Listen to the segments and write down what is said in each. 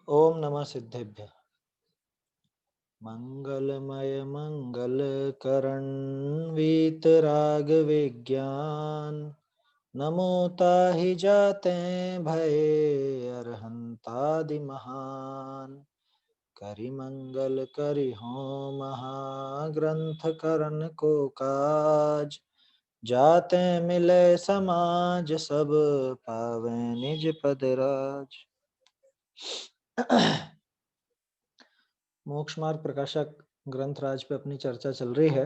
ओम नमः सिद्धेभ्य। मंगलमय मंगलकरण वीतराग विज्ञान नमो ताहि जाते भये अरहंतादि महान। करि मंगल करि होम महाग्रंथ करन को काज जाते मिले समाज सब पावे निज पद राज। मोक्ष मार्ग प्रकाशक ग्रंथराज पे अपनी चर्चा चल रही है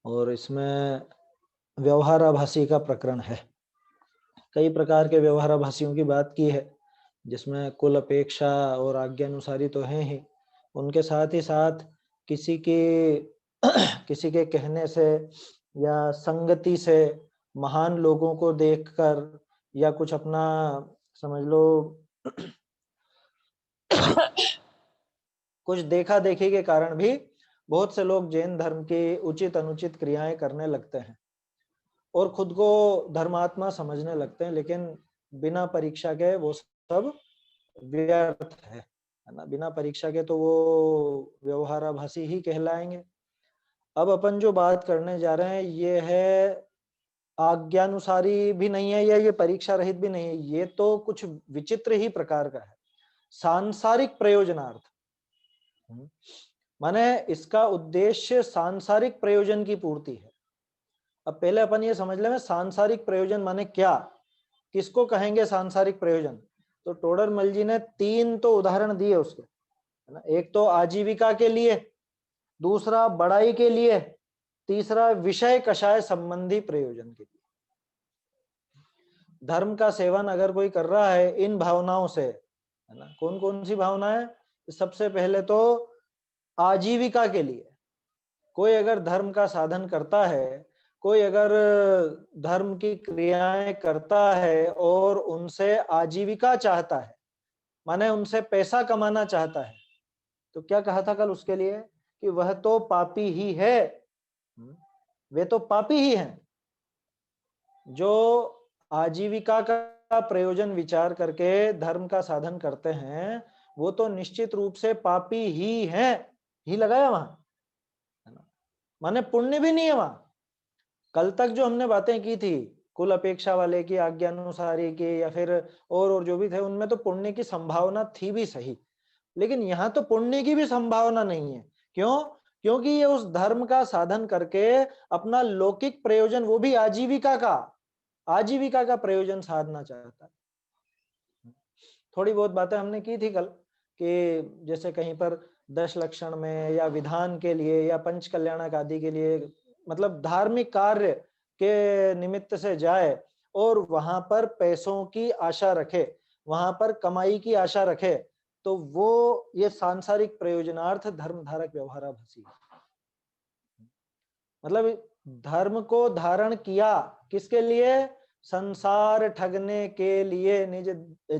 और इसमें व्यवहाराभासी का प्रकरण है। कई प्रकार के व्यवहाराभासियों की बात की है, जिसमें कुल अपेक्षा और आज्ञानुसारी तो हैं ही, उनके साथ ही साथ किसी के किसी के कहने से या संगति से महान लोगों को देखकर या कुछ अपना समझ लो कुछ देखा देखी के कारण भी बहुत से लोग जैन धर्म की उचित अनुचित क्रियाएं करने लगते हैं और खुद को धर्मात्मा समझने लगते हैं, लेकिन बिना परीक्षा के वो सब व्यर्थ है ना। बिना परीक्षा के तो वो व्यवहाराभासी ही कहलाएंगे। अब अपन जो बात करने जा रहे हैं ये है आज्ञानुसारी भी नहीं है या ये परीक्षा रहित भी नहीं है, ये तो कुछ विचित्र ही प्रकार का है। सांसारिक प्रयोजनार्थ माने इसका उद्देश्य सांसारिक प्रयोजन की पूर्ति है। अब पहले अपन ये समझ ले सांसारिक प्रयोजन माने क्या, किसको कहेंगे सांसारिक प्रयोजन। तो टोडरमल जी ने 3 तो उदाहरण दिए उसके, है ना। एक तो आजीविका के लिए, दूसरा बड़ाई के लिए, तीसरा विषय कषाय संबंधी प्रयोजन के लिए। धर्म का सेवन अगर कोई कर रहा है इन भावनाओं से, है ना, कौन कौन सी भावनाएं। सबसे पहले तो आजीविका के लिए, कोई अगर धर्म का साधन करता है, कोई अगर धर्म की क्रियाएं करता है और उनसे आजीविका चाहता है, माने उनसे पैसा कमाना चाहता है, तो क्या कहा था कल उसके लिए कि वह तो पापी ही है। वे तो पापी ही हैं जो आजीविका का प्रयोजन विचार करके धर्म का साधन करते हैं, वो तो निश्चित रूप से पापी ही हैं। ही लगाया वहां, है ना, माने पुण्य भी नहीं है वहां। कल तक जो हमने बातें की थी कुल अपेक्षा वाले की, आज्ञानुसारी की, या फिर और जो भी थे, उनमें तो पुण्य की संभावना थी भी सही, लेकिन यहाँ तो पुण्य की भी संभावना नहीं है। क्यों? क्योंकि ये उस धर्म का साधन करके अपना लौकिक प्रयोजन, वो भी आजीविका का प्रयोजन साधना चाहता है। थोड़ी बहुत बातें हमने की थी कल कि जैसे कहीं पर 10 लक्षण में या विधान के लिए या पंच कल्याणक आदि के लिए, मतलब धार्मिक कार्य के निमित्त से जाए और वहां पर पैसों की आशा रखे, वहां पर कमाई की आशा रखे, तो वो ये सांसारिक प्रयोजनार्थ धर्म धारक व्यवहाराभासी है। मतलब धर्म को धारण किया किसके लिए? संसार ठगने के लिए निज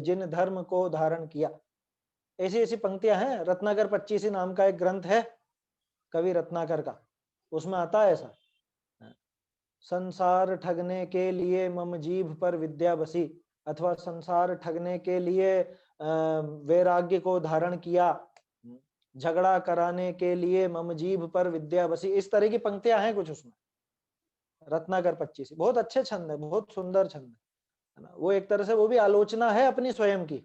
जिन धर्म को धारण किया। ऐसी ऐसी पंक्तियां हैं। रत्नाकर 25 नाम का एक ग्रंथ है कवि रत्नाकर का, उसमें आता है ऐसा, संसार ठगने के लिए मम जीभ पर विद्या बसी, अथवा संसार ठगने के लिए वैराग्य को धारण किया, झगड़ा कराने के लिए मम जीभ पर विद्या बसी। इस तरह की पंक्तियां हैं कुछ उसमें। रत्नाकर 25 बहुत अच्छे छंद है, बहुत सुंदर छंद है ना। वो एक तरह से वो भी आलोचना है अपनी स्वयं की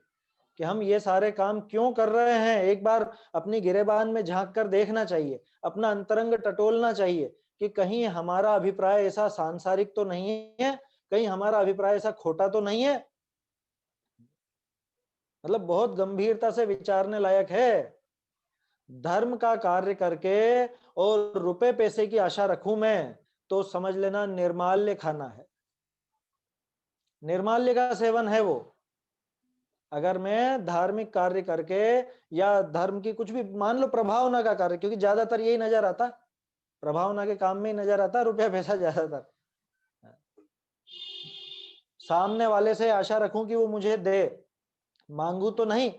कि हम ये सारे काम क्यों कर रहे हैं। एक बार अपनी गिरेबान में झांक कर देखना चाहिए, अपना अंतरंग टटोलना चाहिए कि कहीं हमारा अभिप्राय ऐसा सांसारिक तो नहीं है, कहीं हमारा अभिप्राय ऐसा खोटा तो नहीं है। मतलब बहुत गंभीरता से विचारने लायक है। धर्म का कार्य करके और रुपए पैसे की आशा रखूं मैं, तो समझ लेना निर्माल्य खाना है, निर्माल्य का सेवन है वो। अगर मैं धार्मिक कार्य करके या धर्म की कुछ भी, मान लो प्रभावना का कार्य, क्योंकि ज्यादातर यही नजर आता, प्रभावना के काम में ही नजर आता रुपया पैसा ज्यादातर। सामने वाले से आशा रखूं कि वो मुझे दे, मांगू तो नहीं,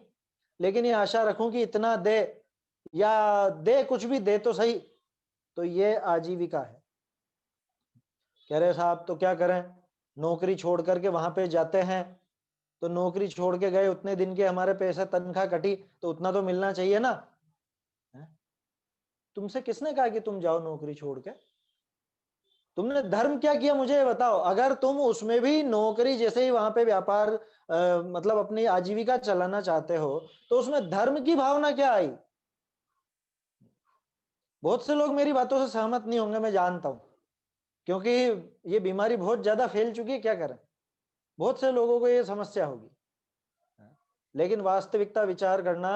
लेकिन ये आशा रखूं कि इतना दे, या दे कुछ भी दे तो सही, तो ये आजीविका है। कह रहे साहब तो क्या करें, नौकरी छोड़ करके वहां पे जाते हैं तो नौकरी छोड़ के गए, उतने दिन के हमारे पैसे तनख्वाह कटी, तो उतना तो मिलना चाहिए ना। तुमसे किसने कहा कि तुम जाओ नौकरी छोड़ के? तुमने धर्म क्या किया मुझे ये बताओ। अगर तुम उसमें भी नौकरी जैसे ही वहां पे व्यापार मतलब अपनी आजीविका चलाना चाहते हो, तो उसमें धर्म की भावना क्या आई? बहुत से लोग मेरी बातों से सहमत नहीं होंगे, मैं जानता हूं, क्योंकि ये बीमारी बहुत ज्यादा फैल चुकी है। क्या करें, बहुत से लोगों को ये समस्या होगी। लेकिन वास्तविकता विचार करना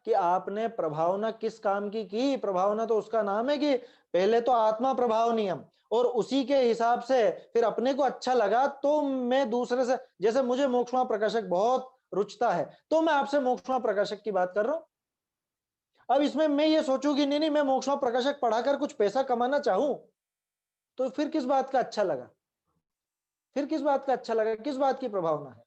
कि आपने प्रभावना किस काम की प्रभावना तो उसका नाम है कि पहले तो आत्मा प्रभाव नियम, और उसी के हिसाब से फिर अपने को अच्छा लगा तो मैं दूसरे से, जैसे मुझे मोक्षमा प्रकाशक बहुत रुचता है, तो मैं आपसे मोक्षमा प्रकाशक की बात कर रहा हूं। अब इसमें मैं ये सोचूं कि नहीं नहीं मैं मोक्षमा प्रकाशक पढ़ाकर कुछ पैसा कमाना चाहूं, तो फिर किस बात का अच्छा लगा? फिर किस बात का अच्छा लगा? किस बात की प्रभावना है?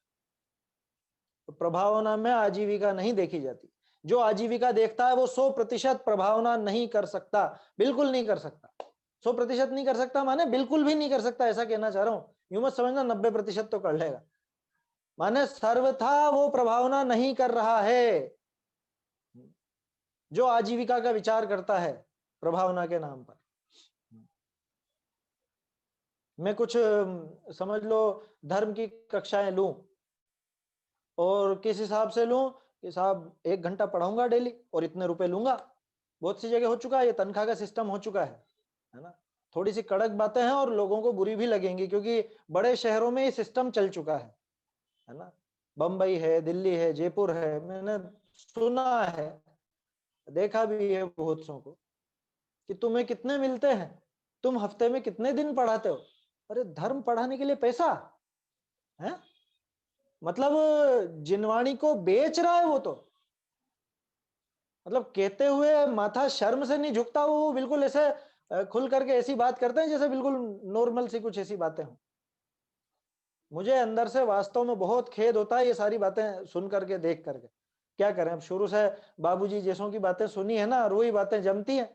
तो प्रभावना में आजीविका नहीं देखी जाती। जो आजीविका देखता है वो 100% प्रभावना नहीं कर सकता, बिल्कुल नहीं कर सकता। 100% नहीं कर सकता माने बिल्कुल भी नहीं कर सकता, ऐसा कहना चाह रहा हूं। यूं मत समझना 90% तो कर लेगा, माने सर्वथा वो प्रभावना नहीं कर रहा है। जो आजीविका का विचार करता है प्रभावना के नाम पर, मैं कुछ समझ लो धर्म की कक्षाएं लूं, और किस हिसाब से लूं कि साहब 1 घंटा पढ़ाऊंगा डेली और इतने रुपए लूंगा। बहुत सी जगह हो चुका है, ये तनख्वाह का सिस्टम हो चुका है ना। थोड़ी सी कड़क बातें हैं और लोगों को बुरी भी लगेंगी, क्योंकि बड़े शहरों में ये सिस्टम चल चुका है ना। बंबई है, दिल्ली है, जयपुर है, मैंने सुना है, देखा भी है बहुत सौ को कि तुम्हें कितने मिलते हैं, तुम हफ्ते में कितने दिन पढ़ाते हो। अरे धर्म पढ़ाने के लिए पैसा है? मतलब जिनवाणी को बेच रहा है वो तो। मतलब कहते हुए माथा शर्म से नहीं झुकता, वो बिल्कुल ऐसे खुल करके ऐसी बात करते हैं जैसे बिल्कुल नॉर्मल सी कुछ ऐसी बातें हो। मुझे अंदर से वास्तव में बहुत खेद होता है ये सारी बातें सुन करके, देख करके। क्या करें, अब शुरू से बाबूजी जैसों की बातें सुनी है ना, वही बातें जमती हैं,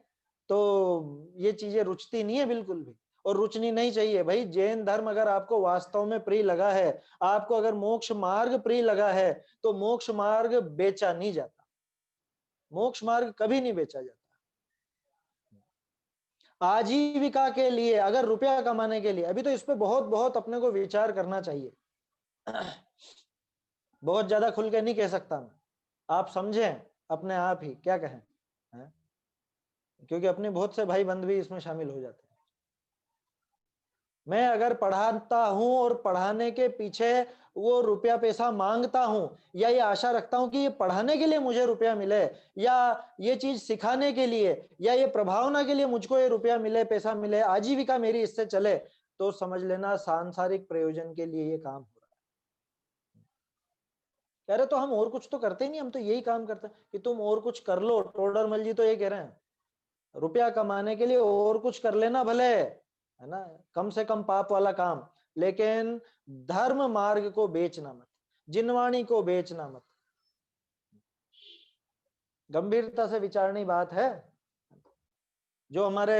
तो ये चीजें रुचती नहीं है बिल्कुल भी, और रुचनी नहीं चाहिए भाई। जैन धर्म अगर आपको वास्तव में प्रिय लगा है, आपको अगर मोक्ष मार्ग प्रिय लगा है, तो मोक्ष मार्ग बेचा नहीं जाता, मोक्ष मार्ग कभी नहीं बेचा जाता। आजीविका के लिए, अगर रुपया कमाने के लिए, अभी तो इस पे बहुत बहुत अपने को विचार करना चाहिए। बहुत ज्यादा खुल के नहीं कह सकता मैं, आप समझें अपने आप ही क्या कहें, है? क्योंकि अपने बहुत से भाई बंद भी इसमें शामिल हो जाते हैं। मैं अगर पढ़ाता हूं और पढ़ाने के पीछे वो रुपया पैसा मांगता हूं, या ये आशा रखता हूं कि ये पढ़ाने के लिए मुझे रुपया मिले, या ये चीज सिखाने के लिए, या ये प्रभावना के लिए मुझको ये रुपया मिले, पैसा मिले, आजीविका मेरी इससे चले, तो समझ लेना सांसारिक प्रयोजन के लिए ये काम हो रहा है। कह रहे तो हम और कुछ तो करते ही नहीं, हम तो यही काम करते हैं कि तुम और कुछ कर लो। टोडरमल जी तो ये कह रहे हैं रुपया कमाने के लिए और कुछ कर लेना भले, है ना, कम से कम पाप वाला काम, लेकिन धर्म मार्ग को बेचना मत, जिनवाणी को बेचना मत। गंभीरता से विचारनी बात है। जो हमारे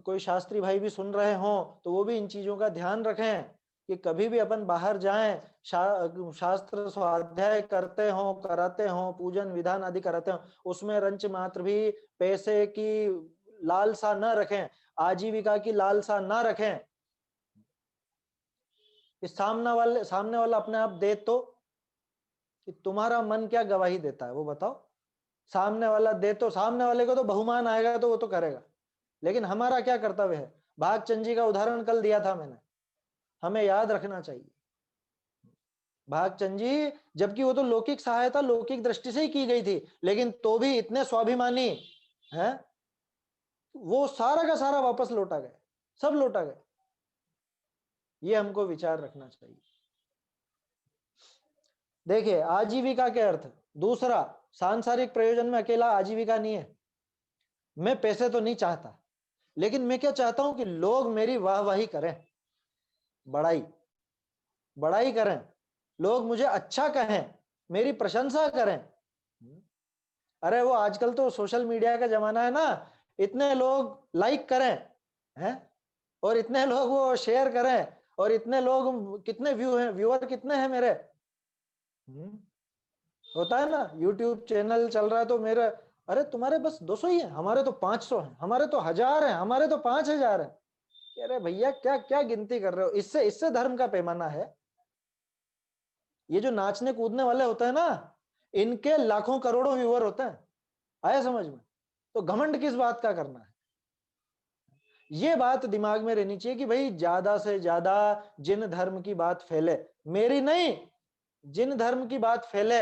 कोई शास्त्री भाई भी सुन रहे हों, तो वो भी इन चीजों का ध्यान रखें कि कभी भी अपन बाहर जाएं, शास्त्र स्वाध्याय करते हों, कराते हों, पूजन विधान आदि कराते हों, उसमें रंच मात्र भी पैसे की लालसा न रखें, आजीविका की लालसा न रखें। कि सामने वाला अपने आप दे तो, कि तुम्हारा मन क्या गवाही देता है वो बताओ। सामने वाला दे तो, सामने वाले को तो बहुमान आएगा तो वो तो करेगा, लेकिन हमारा क्या कर्तव्य है? भागचंद जी का उदाहरण कल दिया था मैंने, हमें याद रखना चाहिए। भागचंद जी, जबकि वो तो लौकिक सहायता लौकिक दृष्टि से ही की गई थी, लेकिन तो भी इतने स्वाभिमानी हैं, वो सारा का सारा वापस लौटा गए, सब लौटा गए। ये हमको विचार रखना चाहिए। देखिए आजीविका के अर्थ, दूसरा सांसारिक प्रयोजन में अकेला आजीविका नहीं है। मैं पैसे तो नहीं चाहता, लेकिन मैं क्या चाहता हूं कि लोग मेरी वाहवाही करें, बड़ाई बड़ाई करें, लोग मुझे अच्छा कहें, मेरी प्रशंसा करें। अरे वो आजकल तो सोशल मीडिया का जमाना है ना, इतने लोग लाइक करें हैं, और इतने लोग वो शेयर करें, और इतने लोग, कितने व्यू हैं, व्यूअर कितने हैं मेरे, होता है ना, यूट्यूब चैनल चल रहा है तो मेरा, अरे तुम्हारे बस 200 ही है, हमारे तो 500 है, हमारे तो 1000 है, हमारे तो 5000 है। अरे भैया क्या क्या गिनती कर रहे हो, इससे इससे धर्म का पैमाना है? ये जो नाचने कूदने वाले होते हैं ना, इनके लाखों करोड़ों व्यूअर होते हैं। आया समझ में? तो घमंड किस बात का करना है? ये बात दिमाग में रहनी चाहिए कि भाई ज्यादा से ज्यादा जिन धर्म की बात फैले, मेरी नहीं, जिन धर्म की बात फैले,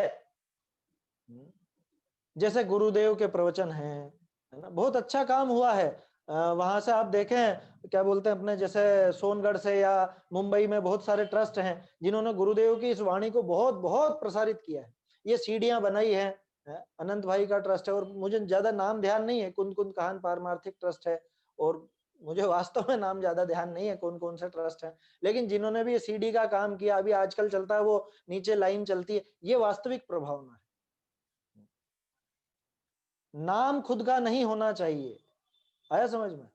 जैसे गुरुदेव के प्रवचन हैं, है ना, बहुत अच्छा काम हुआ है। वहां से आप देखें, क्या बोलते हैं अपने, जैसे सोनगढ़ से या मुंबई में बहुत सारे ट्रस्ट हैं जिन्होंने गुरुदेव की इस वाणी को बहुत बहुत प्रसारित किया है। ये सीढ़ियां बनाई है, अनंत भाई का ट्रस्ट है, और मुझे ज्यादा नाम ध्यान नहीं है, कुंद कुंद काहन पारमार्थिक ट्रस्ट है, और मुझे वास्तव में नाम ज्यादा ध्यान नहीं है कौन कौन से ट्रस्ट है, लेकिन जिन्होंने भी ये सीडी का काम किया, अभी आजकल चलता है वो नीचे लाइन चलती है, ये वास्तविक प्रभावना है। नाम खुद का नहीं होना चाहिए। आया समझ में?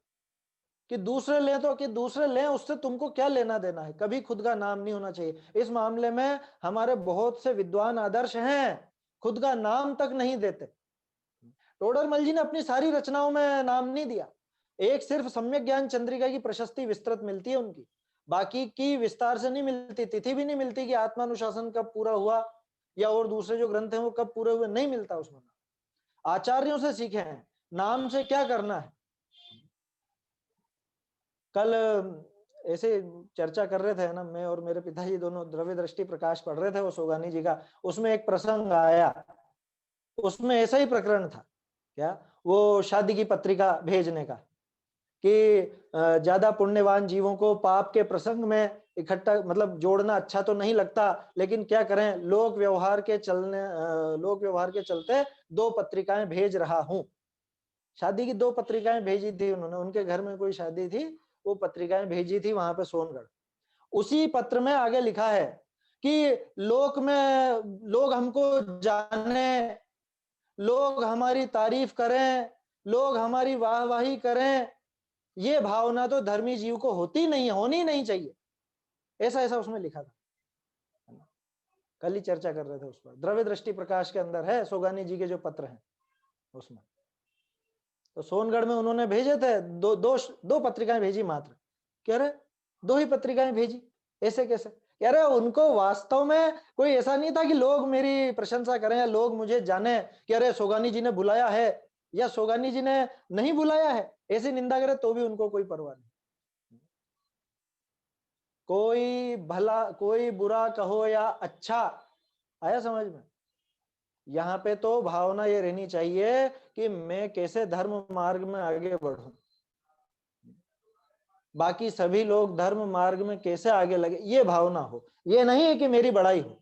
कि दूसरे लें तो कि दूसरे लें, उससे तुमको क्या लेना देना है, कभी खुद का नाम नहीं होना चाहिए। इस मामले में हमारे बहुत से विद्वान आदर्श हैं, खुद का नाम तक नहीं देते। टोडरमल जी ने अपनी सारी रचनाओं में नाम नहीं दिया, एक सिर्फ सम्यक ज्ञान चंद्रिका की प्रशस्ति विस्तृत मिलती है उनकी, बाकी की विस्तार से नहीं मिलती, तिथि भी नहीं मिलती कि आत्मानुशासन कब पूरा हुआ, या और दूसरे जो ग्रंथ हैं वो कब पूरे हुए, नहीं मिलता उसमें। आचार्यों से सीखे हैं नाम से क्या करना है। कल ऐसे चर्चा कर रहे थे ना, मैं और मेरे पिताजी दोनों द्रव्य दृष्टि प्रकाश पढ़ रहे थे वो सोगानी जी का, उसमें एक प्रसंग आया, उसमें ऐसा ही प्रकरण था, क्या, वो शादी की पत्रिका भेजने का, कि ज्यादा पुण्यवान जीवों को पाप के प्रसंग में इकट्ठा, मतलब जोड़ना अच्छा तो नहीं लगता, लेकिन क्या करें, लोक व्यवहार के चलते 2 पत्रिकाएं भेज रहा हूं। शादी की 2 पत्रिकाएं भेजी थी उन्होंने, उनके घर में कोई शादी थी, वो पत्रिकाएं भेजी थी वहां पे सोनगढ़। उसी पत्र में आगे लिखा है कि लोग हमको जाने, लोग हमारी तारीफ करें, लोग हमारी वाहवाही करें, ये भावना तो धर्मी जीव को होती नहीं, होनी नहीं चाहिए। ऐसा ऐसा उसमें लिखा था, कल ही चर्चा कर रहे थे उस पर, द्रव्य दृष्टि प्रकाश के अंदर है सोगानी जी के जो पत्र हैं उसमें। तो सोनगढ़ में उन्होंने भेजे थे, दो पत्रिकाएं भेजी मात्र। कह रहे 2 ही पत्रिकाएं भेजी, ऐसे कैसे? कह रहे उनको वास्तव में कोई ऐसा नहीं था कि लोग मेरी प्रशंसा करें या लोग मुझे जाने, कह रहे सोगानी जी ने बुलाया है या सोगानी जी ने नहीं बुलाया है, ऐसी निंदा करे तो भी उनको कोई परवाह नहीं। कोई भला कोई बुरा कहो या अच्छा, आया समझ में? यहाँ पे तो भावना ये रहनी चाहिए कि मैं कैसे धर्म मार्ग में आगे बढ़ूं, बाकी सभी लोग धर्म मार्ग में कैसे आगे लगे, ये भावना हो। ये नहीं है कि मेरी बड़ाई हो।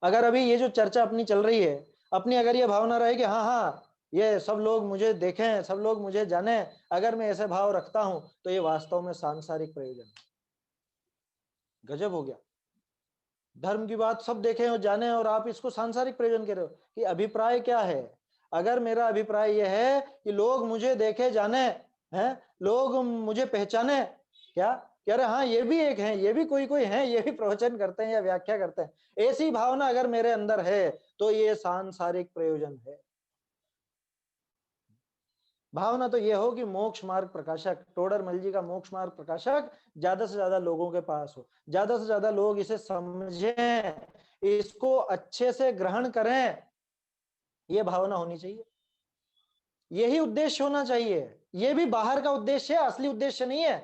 अगर अभी ये जो चर्चा अपनी चल रही है, अपनी अगर ये भावना रहे कि हाँ हाँ ये सब लोग मुझे देखें, सब लोग मुझे जाने, अगर मैं ऐसे भाव रखता हूं तो ये वास्तव में सांसारिक प्रयोजन, गजब हो गया। धर्म की बात सब देखें और जाने, और आप इसको सांसारिक प्रयोजन कह रहे हो। कि अभिप्राय क्या है? अगर मेरा अभिप्राय यह है कि लोग मुझे देखे जाने, हैं, लोग मुझे पहचाने, क्या कह रहे, हाँ ये भी एक है, ये भी कोई कोई है, ये भी प्रवचन करते हैं या व्याख्या करते हैं, ऐसी भावना अगर मेरे अंदर है तो ये सांसारिक प्रयोजन है। भावना तो ये हो कि मोक्ष मार्ग प्रकाशक, टोडरमल जी का मोक्ष मार्ग प्रकाशक ज्यादा से ज्यादा लोगों के पास हो, ज्यादा से ज्यादा लोग इसे समझें, इसको अच्छे से ग्रहण करें, ये भावना होनी चाहिए। यही उद्देश्य होना चाहिए। ये भी बाहर का उद्देश्य है, असली उद्देश्य नहीं है।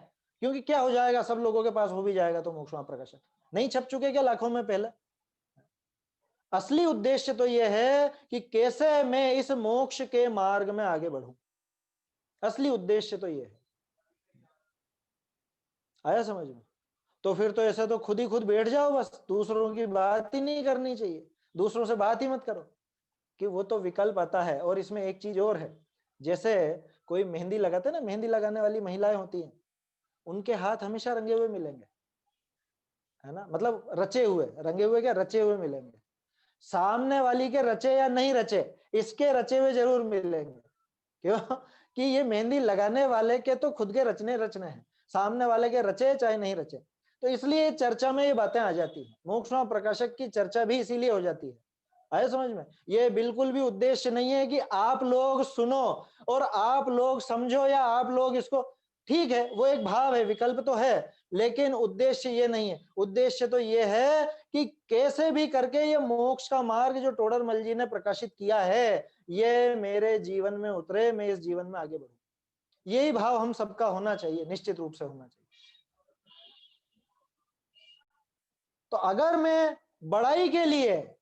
क्योंकि क्या हो जाएगा, सब लोगों के पास हो भी जाएगा तो मोक्ष मार्ग प्रकाशक नहीं छप चुके क्या लाखों में पहले? असली उद्देश्य तो यह है कि कैसे मैं इस मोक्ष के मार्ग में आगे बढ़ूं, असली उद्देश्य तो यह है। आया समझ में? तो फिर तो ऐसा तो खुद ही खुद बैठ जाओ, बस दूसरों की बात ही नहीं करनी चाहिए, दूसरों से बात ही मत करो। कि वो तो विकल्प आता है। और इसमें एक चीज और है, जैसे कोई मेहंदी लगाते ना, मेहंदी लगाने वाली महिलाएं होती हैं, उनके हाथ हमेशा रंगे हुए मिलेंगे, है ना, मतलब रचे हुए, रंगे हुए क्या, रचे हुए मिलेंगे। सामने वाली के रचे या नहीं रचे, इसके रचे हुए जरूर मिलेंगे। क्यों? कि ये मेहंदी लगाने वाले के तो खुद के रचने रचने हैं, सामने वाले के रचे चाहे नहीं रचे। तो इसलिए चर्चा में ये बातें आ जाती है। मोक्ष प्रकाशक की चर्चा भी इसीलिए हो जाती है। आए समझ में? ये बिल्कुल भी उद्देश्य नहीं है कि आप लोग सुनो और आप लोग समझो या आप लोग इसको, ठीक है वो एक भाव है, विकल्प तो है, लेकिन उद्देश्य ये नहीं है। उद्देश्य तो ये है कि कैसे भी करके ये मोक्ष का मार्ग जो टोडरमल जी ने प्रकाशित किया है ये मेरे जीवन में उतरे, मैं इस जीवन में आगे बढ़ूं। यही भाव हम सबका होना चाहिए, निश्चित रूप से होना चाहिए। तो अगर मैं बड़ाई के लिए,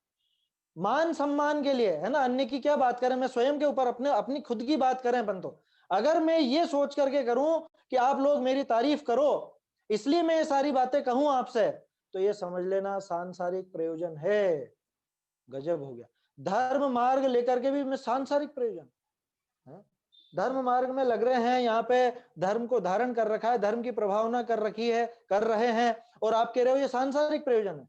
मान सम्मान के लिए, है ना, अन्य की क्या बात करें, मैं स्वयं के ऊपर अपनी खुद की बात करें अपन, तो अगर मैं ये सोच करके करूं कि आप लोग मेरी तारीफ करो इसलिए मैं ये सारी बातें कहूं आपसे, तो ये समझ लेना सांसारिक प्रयोजन है। गजब हो गया। धर्म मार्ग लेकर के भी मैं सांसारिक प्रयोजन, धर्म मार्ग में लग रहे हैं, यहाँ पे धर्म को धारण कर रखा है, धर्म की प्रभावना कर रखी है, कर रहे हैं, और आप कह रहे हो ये सांसारिक प्रयोजन है।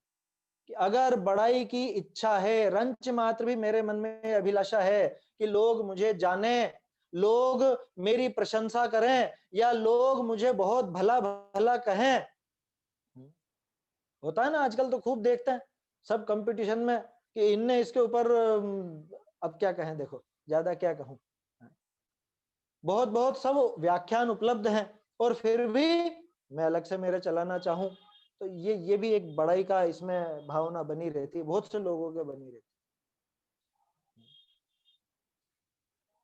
कि अगर बड़ाई की इच्छा है, रंच मात्र भी मेरे मन में अभिलाषा है कि लोग मुझे जाने, लोग मेरी प्रशंसा करें, या लोग मुझे बहुत भला भला कहें, होता है ना आजकल तो खूब देखते हैं सब कंपटीशन में कि इनने इसके ऊपर, अब क्या कहें, देखो ज्यादा क्या कहूं, बहुत बहुत सब व्याख्यान उपलब्ध हैं, और फिर भी मैं अलग से मेरे चलाना चाहूं, तो ये भी एक बड़ाई का इसमें भावना बनी रहती है, बहुत से लोगों के बनी रहती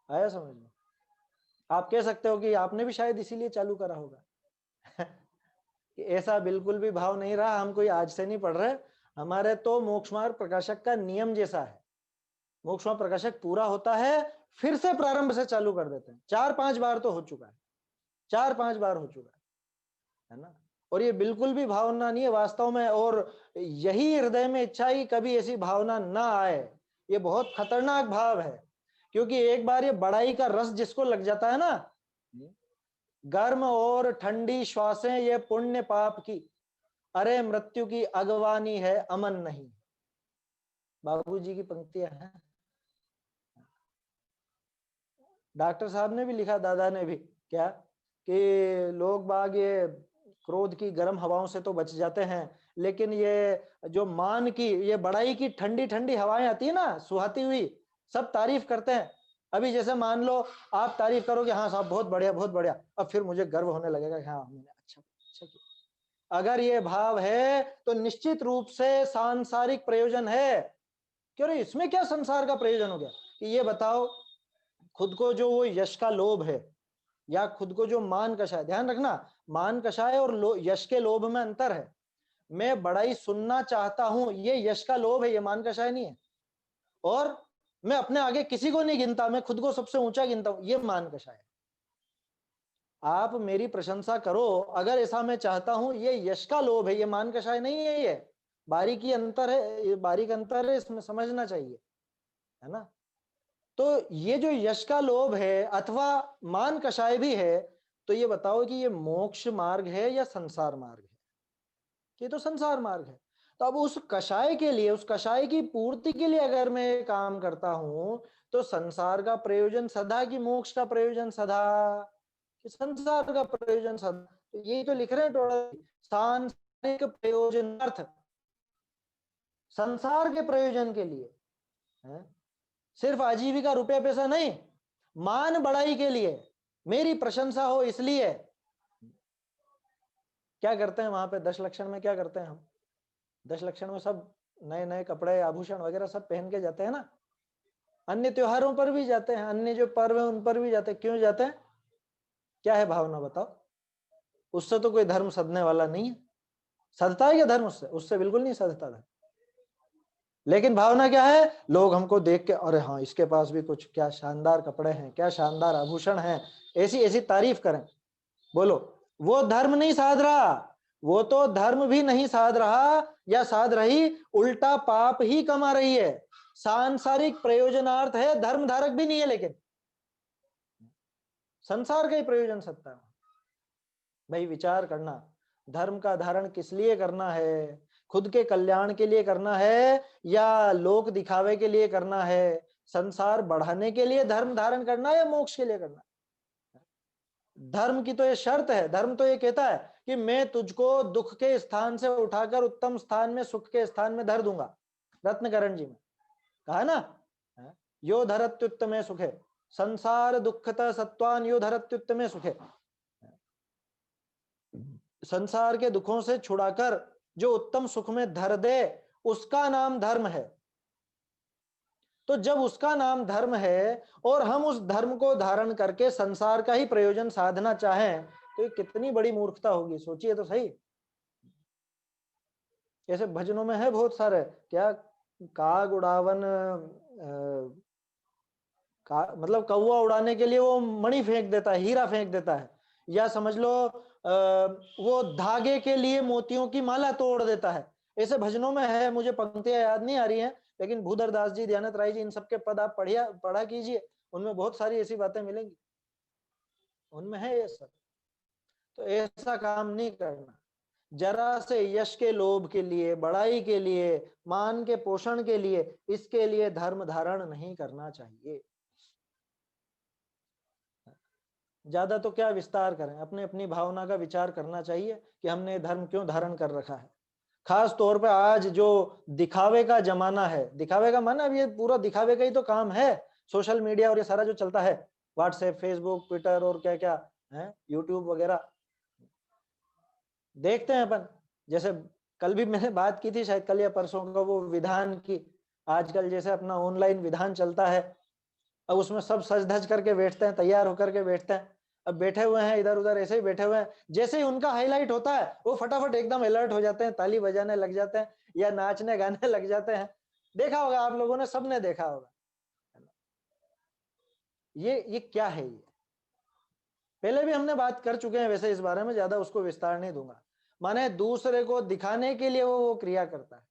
है। आया समझ में? आप कह सकते हो कि आपने भी शायद इसीलिए चालू करा होगा कि ऐसा बिल्कुल भी भाव नहीं रहा, हम कोई आज से नहीं पढ़ रहे, हमारे तो मोक्ष मार्ग प्रकाशक का नियम जैसा है। मोक्ष मार्ग प्रकाशक पूरा होता है फिर से प्रारंभ से चालू कर देते हैं। 4-5 बार तो हो चुका है, 4-5 बार हो चुका है ना। और ये बिल्कुल भी भावना नहीं है वास्तव में, और यही हृदय में इच्छा है कि कभी ऐसी भावना ना आए। ये बहुत खतरनाक भाव है, क्योंकि एक बार ये बड़ाई का रस जिसको लग जाता है ना, गर्म और ठंडी श्वासें ये पुण्य पाप की, अरे मृत्यु की अगवानी है अमन नहीं। बाबूजी की पंक्तियां हैं, डॉक्टर साहब ने भी लिखा, दादा ने भी, क्या कि लोग बाग ये क्रोध की गर्म हवाओं से तो बच जाते हैं, लेकिन ये जो मान की, ये बड़ाई की ठंडी ठंडी हवाएं आती है ना सुहाती हुई, सब तारीफ करते हैं। अभी जैसे मान लो आप तारीफ करोगे, हाँ साहब बहुत बढ़िया बहुत बढ़िया, अब फिर मुझे गर्व होने लगेगा, हाँ मैंने अच्छा अच्छा किया। अगर ये भाव है तो निश्चित रूप से सांसारिक प्रयोजन है। क्यों, इसमें क्या संसार का प्रयोजन हो गया? कि ये बताओ, खुद को जो वो यश का लोभ है, या खुद को जो मान कषाय, ध्यान रखना मान कषाय और यश के लोभ में अंतर है। मैं बड़ाई सुनना चाहता हूं, ये यश का लोभ है, ये मान कषाय नहीं है। और मैं अपने आगे किसी को नहीं गिनता, मैं खुद को सबसे ऊंचा गिनता हूं, ये मान कषाय है। आप मेरी प्रशंसा करो अगर ऐसा मैं चाहता हूं, ये यश का लोभ है, ये मान कषाय नहीं है। ये बारीकी अंतर है, ये बारीक अंतर है, इसमें समझना चाहिए, है ना। तो ये जो यश का लोभ है अथवा मान कषाय भी है, तो ये बताओ कि ये मोक्ष मार्ग है या संसार मार्ग है? ये तो संसार मार्ग है। तो अब उस कषाय के लिए, उस कषाय की पूर्ति के लिए अगर मैं काम करता हूं, तो संसार का प्रयोजन सदा कि मोक्ष का प्रयोजन सदा? कि संसार का प्रयोजन सदा। तो यही तो लिख रहे हैं थोड़ा, सांसारिक प्रयोजनार्थ, संसार के प्रयोजन के लिए है, सिर्फ आजीविका रुपया पैसा नहीं, मान बढ़ाई के लिए, मेरी प्रशंसा हो इसलिए। क्या करते हैं वहां पे 10 लक्षण में, क्या करते हैं हम 10 लक्षण में? सब नए नए कपड़े आभूषण वगैरह सब पहन के जाते हैं ना। अन्य त्योहारों पर भी जाते हैं, अन्य जो पर्व है उन पर भी जाते हैं। क्यों जाते हैं? क्या है भावना बताओ? उससे तो कोई धर्म सधने वाला नहीं है। सधता है क्या धर्म उससे? उससे बिल्कुल नहीं सधता धर्म। लेकिन भावना क्या है? लोग हमको देख के, अरे हाँ इसके पास भी कुछ, क्या शानदार कपड़े हैं, क्या शानदार आभूषण हैं, ऐसी ऐसी तारीफ करें। बोलो, वो धर्म नहीं साध रहा, वो तो धर्म भी नहीं साध रहा, या साध रही उल्टा पाप ही कमा रही है। सांसारिक प्रयोजनार्थ है, धर्म धारक भी नहीं है, लेकिन संसार का ही प्रयोजन सत्ता है। भाई विचार करना, धर्म का धारण किस लिए करना है? खुद के कल्याण के लिए करना है या लोक दिखावे के लिए करना है? संसार बढ़ाने के लिए धर्म धारण करना है या मोक्ष के लिए करना है? धर्म की तो ये शर्त है, धर्म तो ये कहता है कि मैं तुझको दुख के स्थान से उठाकर उत्तम स्थान में, सुख के स्थान में धर दूंगा। रत्नकरण जी में कहा ना, यो धरत्युत्तमे सुखे संसार दुखता सत्वान यो धरत्युत्तमे सुखे। संसार के दुखों से छुड़ाकर जो उत्तम सुख में धर दे, उसका नाम धर्म है। तो जब उसका नाम धर्म है और हम उस धर्म को धारण करके संसार का ही प्रयोजन साधना चाहें, तो ये कितनी बड़ी मूर्खता होगी, सोचिए तो सही। ऐसे भजनों में है बहुत सारे, क्या काग उड़ावन, मतलब कौवा उड़ाने के लिए वो मणि फेंक देता है, हीरा फेंक देता है, या समझ लो वो धागे के लिए मोतियों की माला तोड़ देता है। ऐसे भजनों में है, मुझे पंक्तियां याद नहीं आ रही हैं, लेकिन भूधर दास जी, दयानंद राय जी, इन सबके पद आप पढ़ा कीजिए, उनमें बहुत सारी ऐसी बातें मिलेंगी, उनमें है ये सब। तो ऐसा काम नहीं करना, जरा से यश के लोभ के लिए, बड़ाई के लिए, मान के पोषण के लिए, इसके लिए धर्म धारण नहीं करना चाहिए। ज्यादा तो क्या विस्तार करें, अपने अपनी भावना का विचार करना चाहिए कि हमने धर्म क्यों धारण कर रखा है। खास तौर पे आज जो दिखावे का जमाना है, दिखावे का माना, अब ये पूरा दिखावे का ही तो काम है, सोशल मीडिया और ये सारा जो चलता है, व्हाट्सएप, फेसबुक, ट्विटर और क्या क्या है, यूट्यूब वगैरह, देखते हैं अपन। जैसे कल भी मैंने बात की थी शायद, कल या परसों का, वो विधान की, आजकल जैसे अपना ऑनलाइन विधान चलता है, अब उसमें सब सज धज करके बैठते हैं, तैयार होकर के बैठते हैं, अब बैठे हुए हैं इधर उधर ऐसे ही बैठे हुए हैं, जैसे ही उनका हाईलाइट होता है वो फटाफट एकदम अलर्ट हो जाते हैं, ताली बजाने लग जाते हैं या नाचने गाने लग जाते हैं। देखा होगा आप लोगों ने, सबने देखा होगा। ये क्या है? ये पहले भी हमने बात कर चुके हैं वैसे, इस बारे में ज्यादा उसको विस्तार नहीं दूंगा। माने दूसरे को दिखाने के लिए वो क्रिया करता है।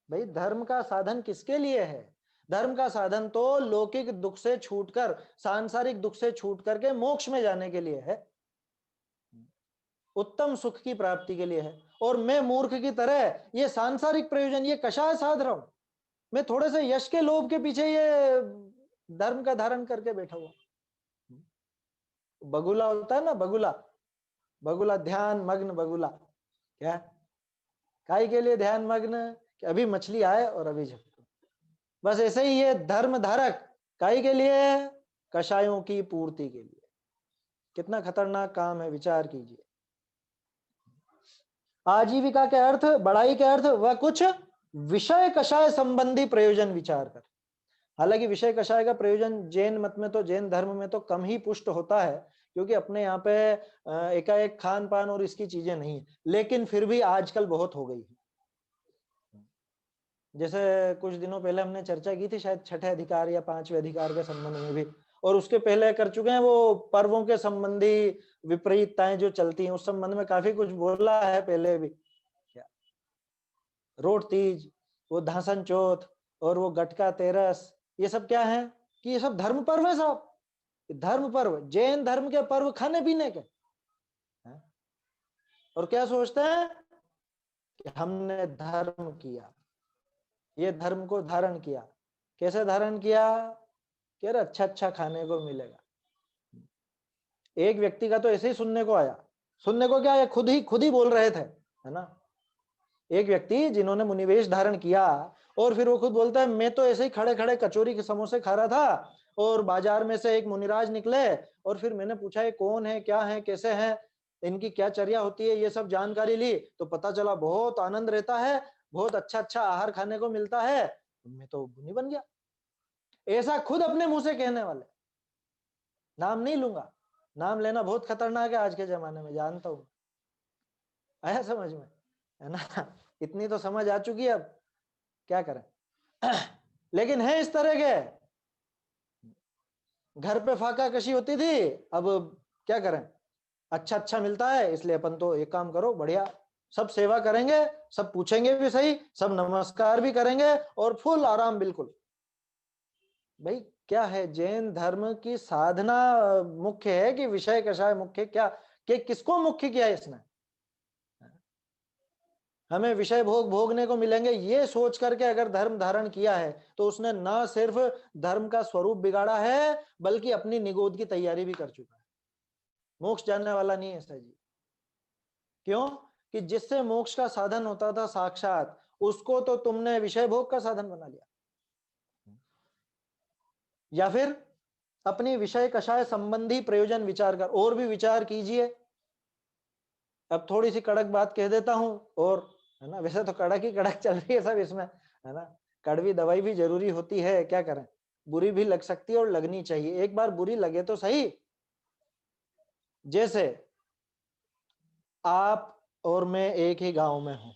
भाई धर्म का साधन किसके लिए है? धर्म का साधन तो लौकिक दुख से छूटकर, सांसारिक दुख से छूट करके मोक्ष में जाने के लिए है, उत्तम सुख की प्राप्ति के लिए है। और मैं मूर्ख की तरह ये सांसारिक प्रयोजन, ये कषाय साध रहा हूं, मैं थोड़े से यश के लोभ के पीछे ये धर्म का धारण करके बैठा हुआ। बगुला होता है ना, बगुला, बगुला ध्यान मग्न बगुला, क्या काय के लिए ध्यान मग्न, कि अभी मछली आए और अभी झपटो। बस ऐसे ही ये धर्म धारक काय के लिए? कषायों की पूर्ति के लिए। कितना खतरनाक काम है, विचार कीजिए। आजीविका के अर्थ, बड़ाई के अर्थ, वह कुछ विषय कषाय संबंधी प्रयोजन विचार कर। हालांकि विषय कषाय का प्रयोजन जैन मत में तो, जैन धर्म में तो कम ही पुष्ट होता है, क्योंकि अपने यहाँ पे एकाएक खान पान और इसकी चीजें नहीं है, लेकिन फिर भी आजकल बहुत हो गई है। जैसे कुछ दिनों पहले हमने चर्चा की थी शायद छठे अधिकार या पांचवें अधिकार के संबंध में भी, और उसके पहले कर चुके हैं वो पर्वों के संबंधी विपरीतताएं जो चलती हैं, उस संबंध में काफी कुछ बोला है पहले भी। क्या रोट तीज, वो धासन चौथ और वो गटका तेरस, ये सब क्या है? कि ये सब धर्म पर्व है साहब, धर्म पर्व, जैन धर्म के पर्व खाने पीने के। और क्या सोचते हैं कि हमने धर्म किया, ये धर्म को धारण किया। कैसे धारण किया? कह रहे अच्छा अच्छा खाने को मिलेगा। एक व्यक्ति का तो ऐसे ही सुनने को आया, सुनने को क्या आया, खुद ही बोल रहे थे, है ना। एक व्यक्ति जिन्होंने मुनिवेश धारण किया, और फिर वो खुद बोलता है मैं तो ऐसे ही खड़े खड़े कचौरी के समोसे खा रहा था, और बाजार में से एक मुनिराज निकले, और फिर मैंने पूछा ये कौन है, क्या है, कैसे हैं, इनकी क्या चर्या होती है, ये सब जानकारी ली, तो पता चला बहुत आनंद रहता है, बहुत अच्छा अच्छा आहार खाने को मिलता है, मैं तो मुनि बन गया। ऐसा खुद अपने मुंह से कहने वाले। नाम नहीं लूंगा, नाम लेना बहुत खतरनाक है आज के जमाने में, जानता हूं। आया समझ में, है ना। इतनी तो समझ आ चुकी है, अब क्या करें। लेकिन है इस तरह के, घर पे फाका कशी होती थी, अब क्या करें, अच्छा अच्छा मिलता है, इसलिए अपन तो एक काम करो, बढ़िया सब सेवा करेंगे, सब पूछेंगे भी सही, सब नमस्कार भी करेंगे, और फुल आराम बिल्कुल। भाई क्या है, जैन धर्म की साधना मुख्य है कि विषय कषाय मुख्य? क्या कि किसको मुख्य किया इसने? हमें विषय भोग भोगने को मिलेंगे ये सोच करके अगर धर्म धारण किया है, तो उसने ना सिर्फ धर्म का स्वरूप बिगाड़ा है, बल्कि अपनी निगोद की तैयारी भी कर चुका है। मोक्ष जानने वाला नहीं है सर जी। क्यों? कि जिससे मोक्ष का साधन होता था साक्षात, उसको तो तुमने विषय भोग का साधन बना लिया। या फिर अपनी विषय कषाय संबंधी प्रयोजन विचार कर, और भी विचार कीजिए। अब थोड़ी सी कड़क बात कह देता हूं, और है ना, वैसे तो कड़क ही कड़क चल रही है सब इसमें, है ना, कड़वी दवाई भी जरूरी होती है, क्या करें, बुरी भी लग सकती है और लगनी चाहिए, एक बार बुरी लगे तो सही। जैसे आप और मैं एक ही गांव में हूं,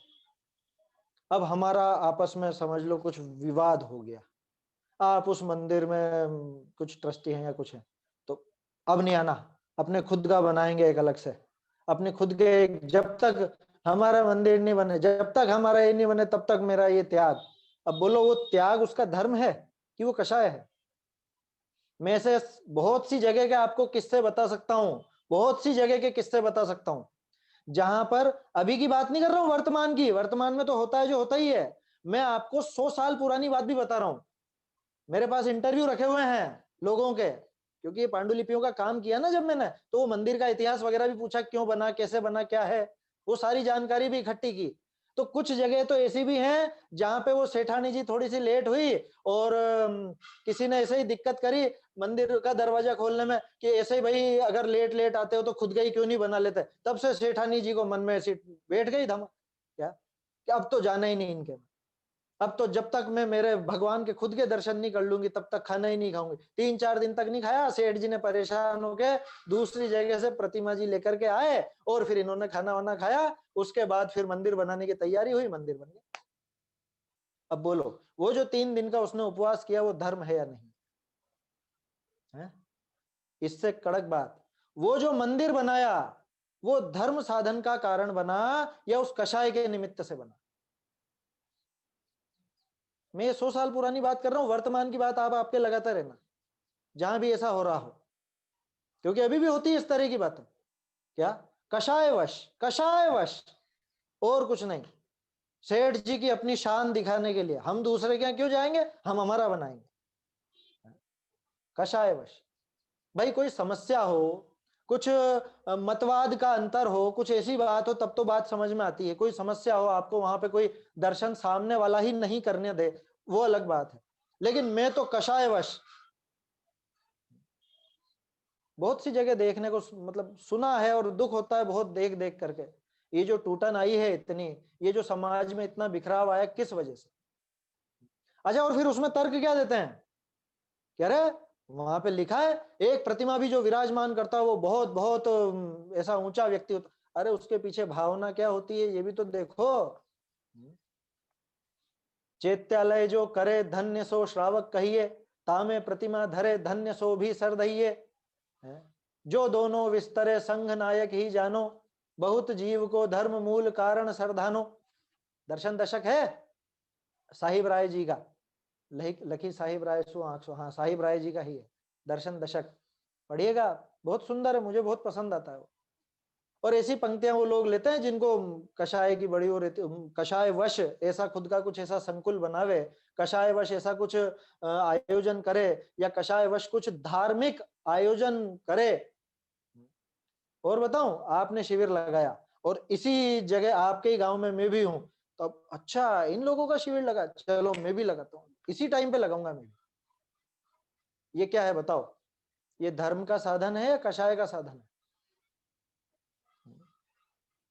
अब हमारा आपस में समझ लो कुछ विवाद हो गया, आप उस मंदिर में कुछ ट्रस्टी हैं या कुछ है, तो अब नहीं आना, अपने खुद का बनाएंगे एक अलग से, अपने खुद के, जब तक हमारा मंदिर नहीं बने, जब तक हमारा ये नहीं बने, तब तक मेरा ये त्याग। अब बोलो वो त्याग उसका धर्म है कि वो कषाय है? मैं ऐसे बहुत सी जगह के आपको किस्से बता सकता हूं, बहुत सी जगह के किस्से बता सकता हूं, जहां पर, अभी की बात नहीं कर रहा हूं, वर्तमान की, वर्तमान में तो होता है जो होता ही है, मैं आपको 100 साल पुरानी बात भी बता रहा हूं। मेरे पास इंटरव्यू रखे हुए हैं लोगों के, क्योंकि ये पांडुलिपियों का काम किया ना जब मैंने, तो वो मंदिर का इतिहास वगैरह भी पूछा, क्यों बना, कैसे बना, क्या है, वो सारी जानकारी भी इकट्ठी की। तो कुछ जगह तो ऐसी भी हैं जहां पे वो सेठानी जी थोड़ी सी लेट हुई, और किसी ने ऐसे ही दिक्कत करी मंदिर का दरवाजा खोलने में, कि ऐसे ही भाई अगर लेट लेट आते हो तो खुद का ही क्यों नहीं बना लेते, तब से सेठानी जी को मन में ऐसी बैठ गई धम, क्या कि अब तो जाना ही नहीं इनके, अब तो जब तक मैं मेरे भगवान के खुद के दर्शन नहीं कर लूंगी तब तक खाना ही नहीं खाऊंगी। 3-4 दिन तक नहीं खाया, सेठ जी ने परेशान होके दूसरी जगह से प्रतिमा जी लेकर के आए, और फिर इन्होंने खाना वाना खाया, उसके बाद फिर मंदिर बनाने की तैयारी हुई, मंदिर बन गया। अब बोलो वो जो 3 दिन का उसने उपवास किया वो धर्म है या नहीं है? इससे कड़क बात, वो जो मंदिर बनाया वो धर्म साधन का कारण बना या उस कषाय के निमित्त से बना? मैं ये 100 साल पुरानी बात कर रहा हूं, वर्तमान की बात आप आपके लगाते रहना जहां भी ऐसा हो रहा हो, क्योंकि अभी भी होती है इस तरह की बातें। क्या? कषायवश, कषायवश, और कुछ नहीं। सेठ जी की अपनी शान दिखाने के लिए हम दूसरे के यहाँ क्यों जाएंगे, हम हमारा बनाएंगे, कषायवश। भाई कोई समस्या हो, कुछ मतवाद का अंतर हो, कुछ ऐसी बात हो, तब तो बात समझ में आती है। कोई समस्या हो, आपको वहां पे कोई दर्शन सामने वाला ही नहीं करने दे, वो अलग बात है, लेकिन मैं तो कषायवश, बहुत सी जगह देखने को मतलब सुना है, और दुख होता है बहुत देख देख करके। ये जो टूटन आई है इतनी, ये जो समाज में इतना बिखराव आया, किस वजह से? अच्छा, और फिर उसमें तर्क क्या देते हैं, कह रहे वहां पे लिखा है एक प्रतिमा भी जो विराजमान करता है वो बहुत बहुत ऐसा ऊंचा व्यक्ति होता। अरे उसके पीछे भावना क्या होती है ये भी तो देखो। चैत्यालय जो करे धन्य सो श्रावक कहिए, तामे प्रतिमा धरे धन्य सो भी सर दहिए। जो दोनों विस्तरे संघ नायक ही जानो, बहुत जीव को धर्म मूल कारण सरधानो। दर्शन दशक है साहिब राय जी का, लखी साहिब राय सो आंख सो, हाँ साहिब राय जी का ही है दर्शन दशक, पढ़िएगा, बहुत सुंदर है, मुझे बहुत पसंद आता है वो। और ऐसी पंक्तियां वो लोग लेते हैं जिनको कषाय की बड़ी हो रहती, कषाय वश ऐसा खुद का कुछ ऐसा संकुल बनावे, कषाय वश ऐसा कुछ आयोजन करे, या कषाय वश कुछ धार्मिक आयोजन करे। और बताऊं, आपने शिविर लगाया और इसी जगह आपके ही गांव में मैं भी हूं, तो अब अच्छा इन लोगों का शिविर लगा, चलो मैं भी लगाता हूँ, इसी टाइम पे लगाऊंगा मैं भी। ये क्या है बताओ, ये धर्म का साधन है या कषाय का साधन है?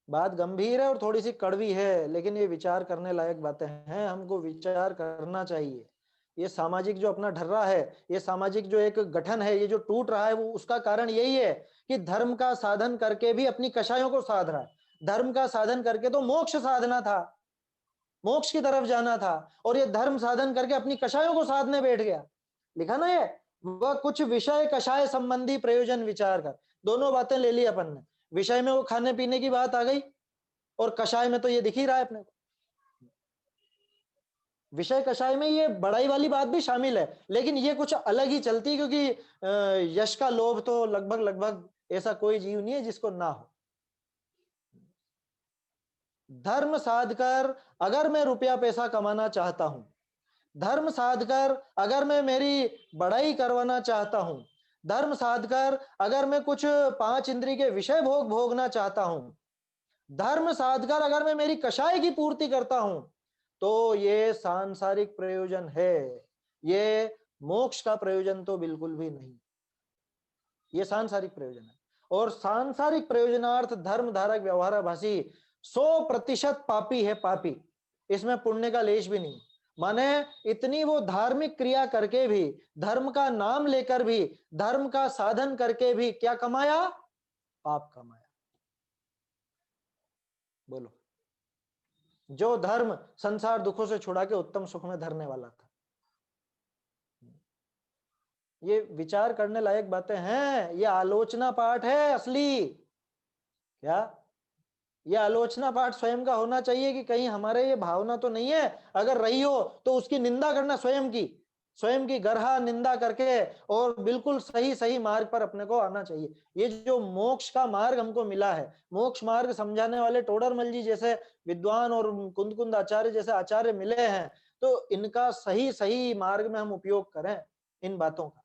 बात गंभीर है और थोड़ी सी कड़वी है, लेकिन ये विचार करने लायक बातें हैं, हमको विचार करना चाहिए। ये सामाजिक जो अपना ढर्रा है, ये सामाजिक जो एक गठन है, ये जो टूट रहा है, वो उसका कारण यही है कि धर्म का साधन करके भी अपनी कषायों को साध रहा है। धर्म का साधन करके तो मोक्ष साधना था, मोक्ष की तरफ जाना था, और ये धर्म साधन करके अपनी कषायों को साधने बैठ गया। लिखा ना ये, वह कुछ विषय कषाय संबंधी प्रयोजन विचार कर, दोनों बातें ले ली अपन ने। विषय में वो खाने पीने की बात आ गई, और कषाय में तो ये दिख ही रहा है अपने को। विषय कषाय में ये बड़ाई वाली बात भी शामिल है, लेकिन ये कुछ अलग ही चलती है, क्योंकि यश का लोभ तो लगभग लगभग ऐसा कोई जीव नहीं है जिसको ना हो। धर्म साधकर अगर मैं रुपया पैसा कमाना चाहता हूं, धर्म साधकर अगर मैं मेरी बड़ाई करवाना चाहता हूं, धर्म साधकर अगर मैं कुछ 5 इंद्रिय के विषय भोग भोगना चाहता हूं, धर्म साधकर अगर मैं मेरी कषाय की पूर्ति करता हूं तो ये सांसारिक प्रयोजन है, ये मोक्ष का प्रयोजन तो बिल्कुल भी नहीं, ये सांसारिक प्रयोजन है। और सांसारिक प्रयोजनार्थ धर्म धारक व्यवहार भाषी 100% पापी है, पापी, इसमें पुण्य का लेश भी नहीं। माने इतनी वो धार्मिक क्रिया करके भी, धर्म का नाम लेकर भी, धर्म का साधन करके भी क्या कमाया? पाप कमाया। बोलो, जो धर्म संसार दुखों से छुड़ा के उत्तम सुख में धरने वाला था। ये विचार करने लायक बातें हैं, ये आलोचना पाठ है असली। क्या ये आलोचना पाठ स्वयं का होना चाहिए कि कहीं हमारे ये भावना तो नहीं है, अगर रही हो तो उसकी निंदा करना, स्वयं की गरहा निंदा करके, और बिल्कुल सही सही मार्ग पर अपने को आना चाहिए। ये जो मोक्ष का मार्ग हमको मिला है, मोक्ष मार्ग समझाने वाले टोडरमल जी जैसे विद्वान और कुंद कुंद आचार्य जैसे आचार्य मिले हैं, तो इनका सही सही मार्ग में हम उपयोग करें इन बातों का,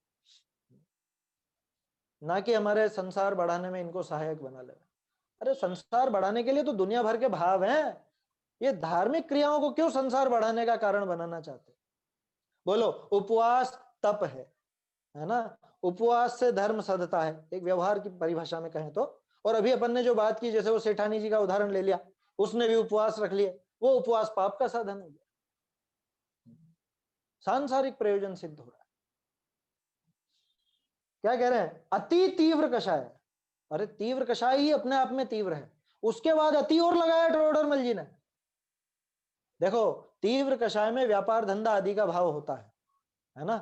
ना कि हमारे संसार बढ़ाने में इनको सहायक बना ले। अरे संसार बढ़ाने के लिए तो दुनिया भर के भाव हैं, ये धार्मिक क्रियाओं को क्यों संसार बढ़ाने का कारण बनाना चाहते? बोलो, उपवास तप है ना, उपवास से धर्म सधता है, एक व्यवहार की परिभाषा में कहें तो। और अभी अपन ने जो बात की, जैसे वो सेठानी जी का उदाहरण ले लिया, उसने भी उपवास रख लिए, वो उपवास पाप का साधन हो गया, सांसारिक प्रयोजन सिद्ध हो रहा है। क्या कह रहे हैं? अति तीव्र कषाय। अरे तीव्र कषाय ही अपने आप में तीव्र है, उसके बाद अति और लगाया टोडरमल जी ने। देखो, तीव्र कषाय में व्यापार धंधा आदि का भाव होता है ना,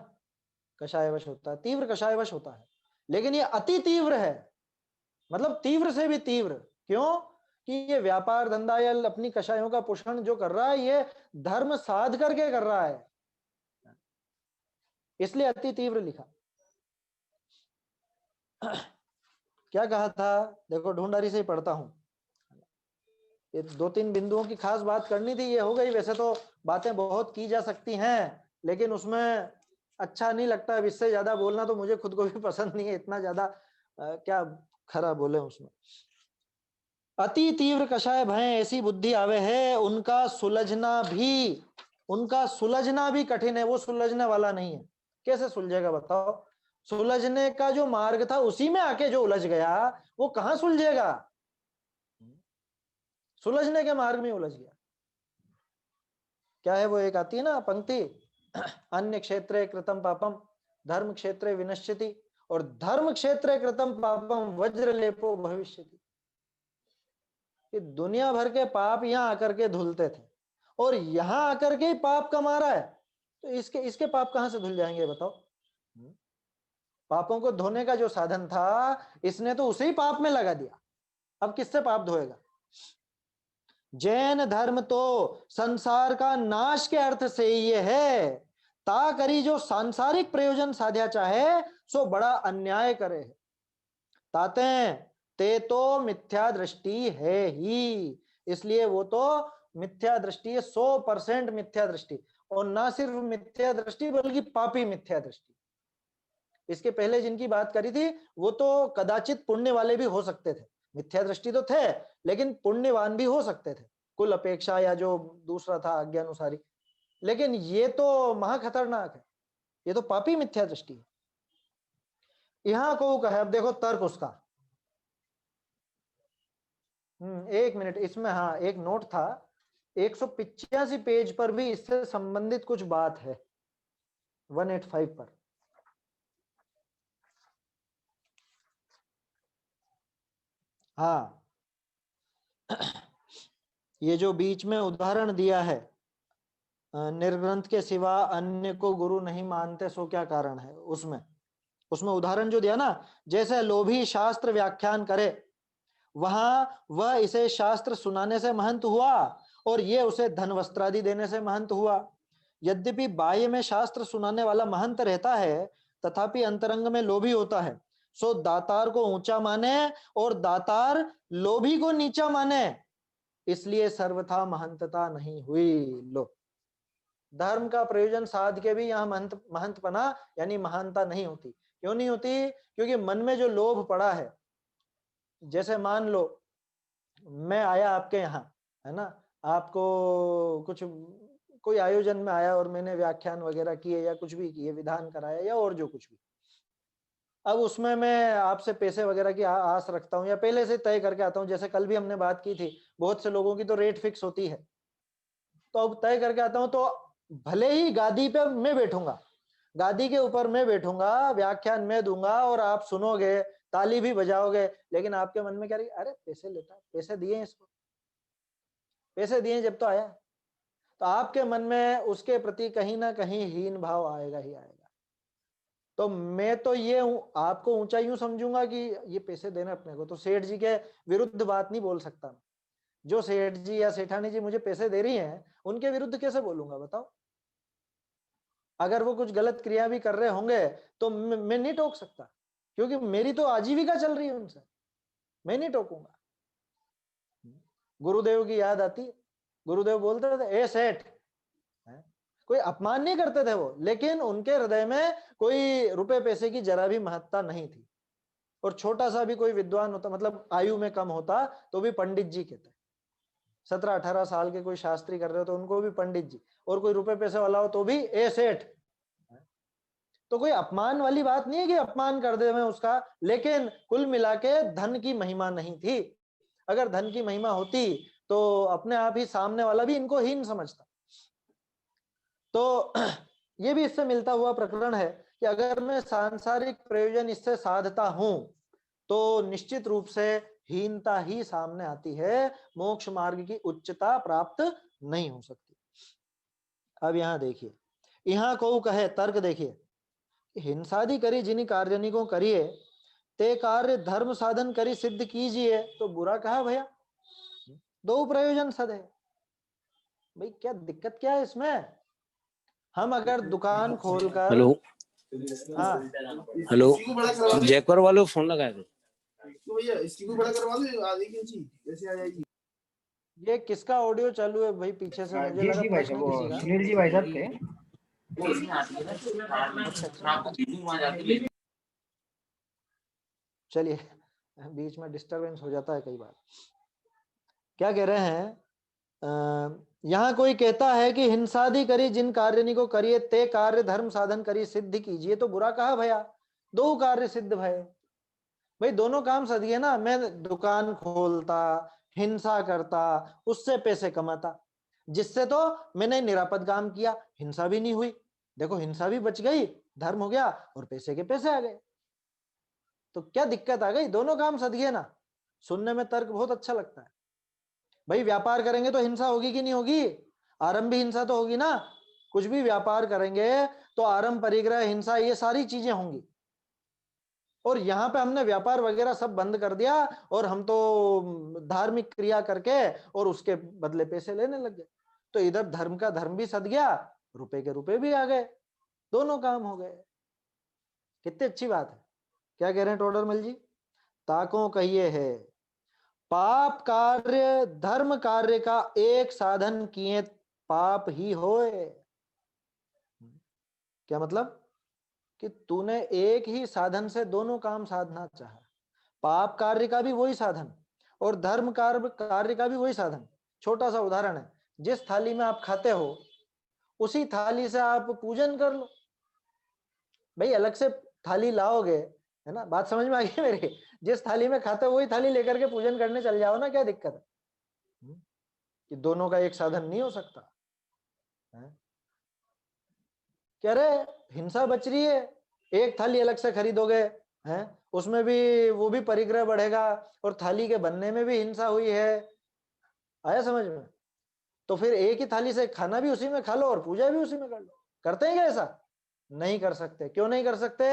कषायवश होता है, तीव्र कषायवश होता है। लेकिन ये अति तीव्र है, मतलब तीव्र से भी तीव्र। क्यों? कि ये व्यापार धंधा या अपनी कषायों का पोषण जो कर रहा है, ये धर्म साध करके कर रहा है, इसलिए अति तीव्र लिखा। क्या कहा था? देखो, ढूंढारी से ही पढ़ता हूं, ये 2-3 बिंदुओं की खास बात करनी थी, ये हो गई। वैसे तो बातें बहुत की जा सकती हैं, लेकिन उसमें अच्छा नहीं लगता, अब इससे ज्यादा बोलना तो मुझे खुद को भी पसंद नहीं है, इतना ज्यादा क्या खरा बोले उसमें। अति तीव्र कषाय भय ऐसी बुद्धि आवे है, उनका सुलझना भी कठिन है, वो सुलझने वाला नहीं है। कैसे सुलझेगा बताओ? सुलझने का जो मार्ग था उसी में आके जो उलझ गया, वो कहां सुलझेगा? सुलझने के मार्ग में उलझ गया। क्या है वो, एक आती है ना पंक्ति, अन्य क्षेत्रे कृतम पापम धर्म क्षेत्रे विनश्यति, और धर्म क्षेत्रे कृतम पापम वज्रलेपो भविष्यति। ये दुनिया भर के पाप यहां आकर के धुलते थे, और यहां आकर के पाप कमा रहा है, तो इसके पाप कहां से धुल जाएंगे बताओ? पापों को धोने का जो साधन था, इसने तो उसे ही पाप में लगा दिया, अब किससे पाप धोएगा? जैन धर्म तो संसार का नाश के अर्थ से ये है, ता करी जो सांसारिक प्रयोजन साध्या चाहे सो बड़ा अन्याय करे। ताते ते तो मिथ्या दृष्टि है ही, इसलिए वो तो मिथ्या दृष्टि है, 100% मिथ्या दृष्टि, और ना सिर्फ मिथ्या दृष्टि बल्कि पापी मिथ्या दृष्टि। इसके पहले जिनकी बात करी थी वो तो कदाचित पुण्य वाले भी हो सकते थे, मिथ्या दृष्टि तो थे लेकिन पुण्यवान भी हो सकते थे, कुल अपेक्षा या जो दूसरा था आज्ञानुसारी। लेकिन ये तो महा खतरनाक है, ये तो पापी मिथ्या दृष्टि है। यहां को कहे, अब देखो तर्क उसका, 1 मिनट, इसमें हाँ एक नोट था, 185 पेज पर भी इससे संबंधित कुछ बात है, 185 पर। हाँ, ये जो बीच में उदाहरण दिया है, निर्ग्रंथ के सिवा अन्य को गुरु नहीं मानते सो क्या कारण है, उसमें उदाहरण जो दिया ना, जैसे लोभी शास्त्र व्याख्यान करे, वहां वह इसे शास्त्र सुनाने से महंत हुआ, और ये उसे धन वस्त्र आदि देने से महंत हुआ। यद्यपि बाह्य में शास्त्र सुनाने वाला महंत रहता है, तथापि अंतरंग में लोभी होता है, सो दातार को ऊंचा माने और दातार लोभी को नीचा माने, इसलिए सर्वथा महंतता नहीं हुई। लो, धर्म का प्रयोजन साध के भी यहाँ महंतपना यानी महानता नहीं होती। क्यों नहीं होती? क्योंकि मन में जो लोभ पड़ा है, जैसे मान लो मैं आया आपके यहाँ, है ना, आपको कुछ कोई आयोजन में आया और मैंने व्याख्यान वगैरह किए या कुछ भी किए, विधान कराया या और जो कुछ भी, अब उसमें मैं आपसे पैसे वगैरह की आस रखता हूँ या पहले से तय करके आता हूँ। जैसे कल भी हमने बात की थी, बहुत से लोगों की तो रेट फिक्स होती है, तो अब तय करके आता हूँ, तो भले ही गादी पे मैं बैठूंगा, गादी के ऊपर मैं बैठूंगा, व्याख्यान मैं दूंगा और आप सुनोगे, ताली भी बजाओगे, लेकिन आपके मन में क्या रही, अरे पैसे लेता है, पैसे दिए इसको, पैसे दिए जब तो आया, तो आपके मन में उसके प्रति कहीं ना कहीं हीन भाव आएगा ही आएगा। तो मैं तो ये आपको ऊंचा यूं समझूंगा कि ये पैसे देना अपने को, तो सेठ जी के विरुद्ध बात नहीं बोल सकता। जो सेठ जी या सेठानी जी मुझे पैसे दे रही हैं, उनके विरुद्ध कैसे बोलूंगा बताओ? अगर वो कुछ गलत क्रिया भी कर रहे होंगे तो मैं नहीं टोक सकता, क्योंकि मेरी तो आजीविका चल रही है उनसे, मैं नहीं टोकूंगा। गुरुदेव की याद आती है, गुरुदेव बोलते थे ए सेठ, कोई अपमान नहीं करते थे वो, लेकिन उनके हृदय में कोई रुपए पैसे की जरा भी महत्ता नहीं थी। और छोटा सा भी कोई विद्वान होता, मतलब आयु में कम होता, तो भी पंडित जी कहते, 17-18 साल के कोई शास्त्री कर रहे हो तो उनको भी पंडित जी, और कोई रुपए पैसे वाला हो तो भी ए सेठ। तो कोई अपमान वाली बात नहीं है कि अपमान कर दे मैं उसका, लेकिन कुल मिला के धन की महिमा नहीं थी। अगर धन की महिमा होती तो अपने आप ही सामने वाला भी इनको हीन समझता। तो ये भी इससे मिलता हुआ प्रकरण है कि अगर मैं सांसारिक प्रयोजन इससे साधता हूं तो निश्चित रूप से हीनता ही सामने आती है, मोक्ष मार्ग की उच्चता प्राप्त नहीं हो सकती। अब यहां देखिए, यहां को कहे तर्क देखिए, हिंसादि करी जिनी कार्य को करिए ते कार्य धर्म साधन करी सिद्ध कीजिए तो बुरा कहा भैया, दो प्रयोजन सद है। भाई क्या दिक्कत क्या है इसमें? हम अगर दुकान खोलकर, हेलो हाँ हेलो, जयपुर वालों फोन लगाया था भैया, इसकी को बड़ा करवा दो, आधी की चीज ऐसे आ जाएगी। ये किसका ऑडियो चालू है भाई पीछे से? मुझे लगा प्रश्न किसी का। सुनील जी भाई साहब थे। चलिए, बीच में डिस्टरबेंस हो जाता है कई बार। क्या कह रहे हैं, यहाँ कोई कहता है कि हिंसादि करी जिन कार्य को करिए ते कार्य धर्म साधन करी सिद्ध कीजिए तो बुरा कहा भैया, दो कार्य सिद्ध भय। भाई दोनों काम सद गए ना, मैं दुकान खोलता, हिंसा करता, उससे पैसे कमाता, जिससे तो मैंने निरापद काम किया, हिंसा भी नहीं हुई, देखो हिंसा भी बच गई, धर्म हो गया और पैसे के पैसे आ गए। तो क्या दिक्कत आ गई? दोनों काम सद गए ना। सुनने में तर्क बहुत अच्छा लगता है। भाई व्यापार करेंगे तो हिंसा होगी कि नहीं होगी? आरंभ भी हिंसा तो होगी ना। कुछ भी व्यापार करेंगे तो आरंभ, परिग्रह, हिंसा, ये सारी चीजें होंगी। और यहाँ पे हमने व्यापार वगैरह सब बंद कर दिया और हम तो धार्मिक क्रिया करके और उसके बदले पैसे लेने लग गए। तो इधर धर्म का धर्म भी सद गया, रुपए के रुपए भी आ गए, दोनों काम हो गए। कितनी अच्छी बात है। क्या कह रहे हैं टोडरमल जी? ताकों कहिए है पाप कार्य धर्म कार्य का एक साधन किए पाप ही होए। क्या मतलब? कि तूने एक ही साधन से दोनों काम साधना चाहा, पाप कार्य का भी वही साधन और धर्म कार्य का भी वही साधन। छोटा सा उदाहरण है, जिस थाली में आप खाते हो उसी थाली से आप पूजन कर लो। भाई अलग से थाली लाओगे, है ना, बात समझ में आ गई मेरी? जिस थाली में खाते हो वही थाली लेकर के पूजन करने चल जाओ ना, क्या दिक्कत है? कि दोनों का एक साधन नहीं हो सकता है? कह रहे हिंसा बच रही है, एक थाली अलग से खरीदोगे, हैं, उसमें भी वो भी परिग्रह बढ़ेगा और थाली के बनने में भी हिंसा हुई है। आया समझ में? तो फिर एक ही थाली से खाना भी उसी में खा लो और पूजा भी उसी में कर लो। करते हैं क्या ऐसा? नहीं कर सकते। क्यों नहीं कर सकते?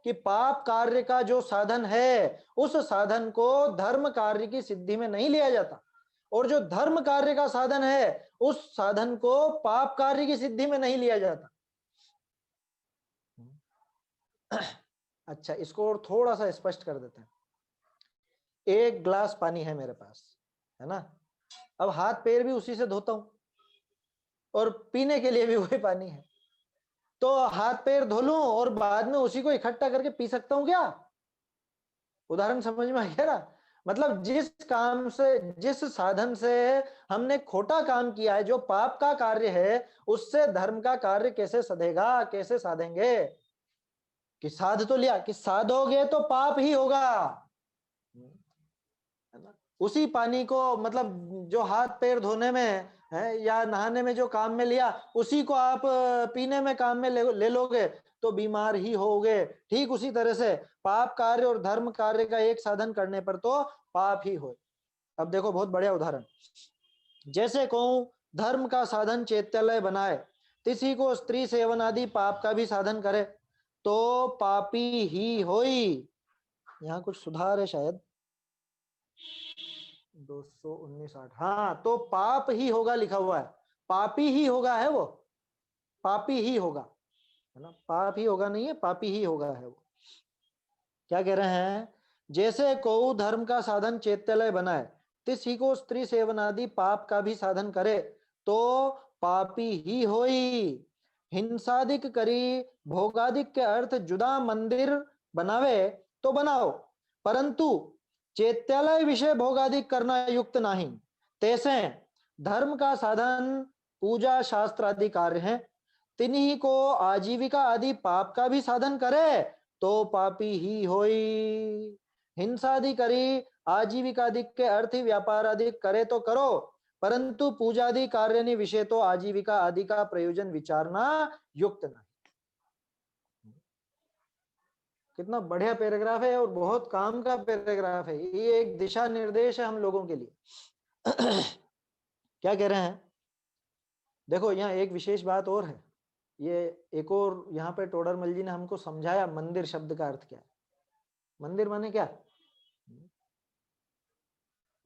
कि पाप कार्य का जो साधन है उस साधन को धर्म कार्य की सिद्धि में नहीं लिया जाता, और जो धर्म कार्य का साधन है उस साधन को पाप कार्य की सिद्धि में नहीं लिया जाता। अच्छा, इसको और थोड़ा सा स्पष्ट कर देते हैं। एक ग्लास पानी है मेरे पास, है ना, अब हाथ पैर भी उसी से धोता हूं और पीने के लिए भी वही पानी है, तो हाथ पैर धो लूं और बाद में उसी को इकट्ठा करके पी सकता हूं क्या? उदाहरण समझ में आ गया ना? मतलब जिस काम से, जिस साधन से हमने खोटा काम किया है, जो पाप का कार्य है, उससे धर्म का कार्य कैसे सधेगा, कैसे साधेंगे? कि साध तो लिया, कि साधोगे तो पाप ही होगा, है ना? उसी पानी को, मतलब जो हाथ पैर धोने में है या नहाने में जो काम में लिया, उसी को आप पीने में काम में ले लोगे तो बीमार ही होगे। ठीक उसी तरह से पाप कार्य और धर्म कार्य का एक साधन करने पर तो पाप ही हो। अब देखो बहुत बढ़िया उदाहरण, जैसे कहूं धर्म का साधन चैत्यालय बनाए, किसी को स्त्री सेवन आदि पाप का भी साधन करे तो पापी ही होई। यहाँ कुछ सुधार है शायद, 219:8, हाँ, तो पाप ही होगा लिखा हुआ है, पापी ही होगा है वो, पापी ही होगा, है ना? पाप ही होगा नहीं है, पापी ही होगा है वो। क्या कह रहे हैं? जैसे को धर्म का साधन चैत्यालय बनाए, किसी को स्त्री सेवन आदि पाप का भी साधन करे तो पापी ही होई। हिंसादिक करी, भोगादिक के अर्थ जुदा मंदिर बनावे तो बनाओ, परंतु चैत्यालय विषय भोगादिक करना युक्त नहीं। तैसे धर्म का साधन पूजा शास्त्र आदि कार्य है, तिन्ही को आजीविका आदि पाप का भी साधन करे तो पापी ही होई। हिंसादि करी, आजीविकादि के अर्थ व्यापार आदि करे तो करो, परंतु पूजादि कार्य ने विषय तो आजीविका आदि का प्रयोजन विचारना युक्त नहीं। कितना बढ़िया पैराग्राफ है और बहुत काम का पैराग्राफ है ये, एक दिशा निर्देश है हम लोगों के लिए। क्या कह रहे हैं? देखो यहाँ एक विशेष बात और है, ये एक और यहाँ पे टोडरमल जी ने हमको समझाया मंदिर शब्द का अर्थ क्या है। मंदिर माने क्या?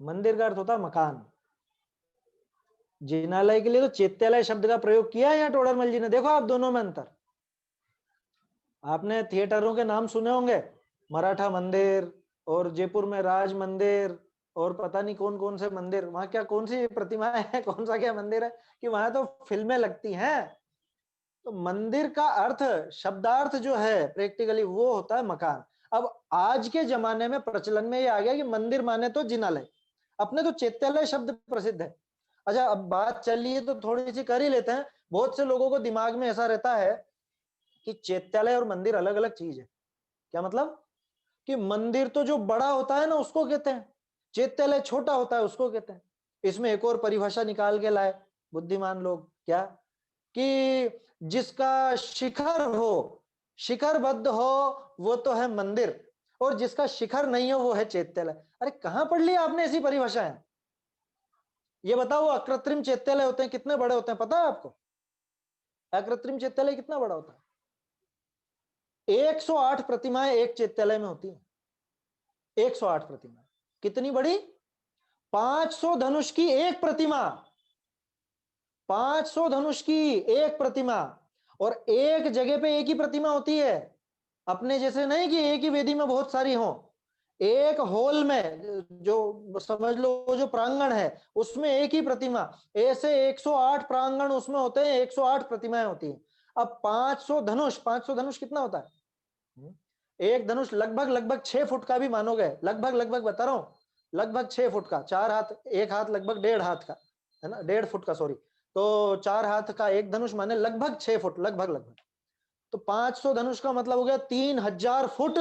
मंदिर का अर्थ होता है मकान। जिनालय के लिए तो चैत्यालय शब्द का प्रयोग किया है यहाँ टोडरमल जी ने। देखो आप दोनों में अंतर, आपने थिएटरों के नाम सुने होंगे, मराठा मंदिर और जयपुर में राज मंदिर और पता नहीं कौन कौन से मंदिर, वहां क्या कौन सी प्रतिमाएं है, कौन सा क्या मंदिर है, कि वहां तो फिल्में लगती हैं। तो मंदिर का अर्थ, शब्दार्थ जो है प्रैक्टिकली वो होता है मकान। अब आज के जमाने में प्रचलन में ये आ गया कि मंदिर माने तो जिनालय, अपने तो चैत्यालय शब्द प्रसिद्ध है। अच्छा अब बात चली है तो थोड़ी सी कर ही लेते हैं। बहुत से लोगों को दिमाग में ऐसा रहता है कि चैत्यालय और मंदिर अलग अलग चीज है। क्या मतलब? कि मंदिर तो जो बड़ा होता है ना उसको कहते हैं, चैत्यालय छोटा होता है उसको कहते हैं। इसमें एक और परिभाषा निकाल के लाए बुद्धिमान लोग, क्या कि जिसका शिखर हो, शिखरबद्ध हो वो तो है मंदिर, और जिसका शिखर नहीं हो वो है चैत्यालय। अरे कहां पढ़ लिया आपने ऐसी परिभाषाएं? ये बताओ अकृत्रिम चैत्यालय होते हैं कितने बड़े होते हैं, पता है आपको? अकृत्रिम चैत्यालय कितना बड़ा होता है? 108 प्रतिमाएं एक चैत्यालय में होती हैं। 108 प्रतिमाएं कितनी बड़ी? 500 धनुष की एक प्रतिमा, 500 धनुष की एक प्रतिमा। और एक जगह पे एक ही प्रतिमा होती है, अपने जैसे नहीं कि एक ही वेदी में बहुत सारी हो। एक हॉल में जो समझ लो जो प्रांगण है उसमें एक ही प्रतिमा, ऐसे 108 प्रांगण उसमें होते हैं, 108 प्रतिमाएं होती हैं। अब 500 धनुष, 500 धनुष कितना होता है? एक धनुष लगभग 6 फुट का भी मानोगे, लगभग बता रहा हूं, लगभग 6 फुट का, 4 हाथ, एक हाथ लगभग 1.5 हाथ का, है ना, 1.5 फुट का, सॉरी, तो 4 हाथ का एक धनुष माने लगभग 6 फुट, लगभग। तो 500 धनुष का मतलब हो गया 3000 फुट,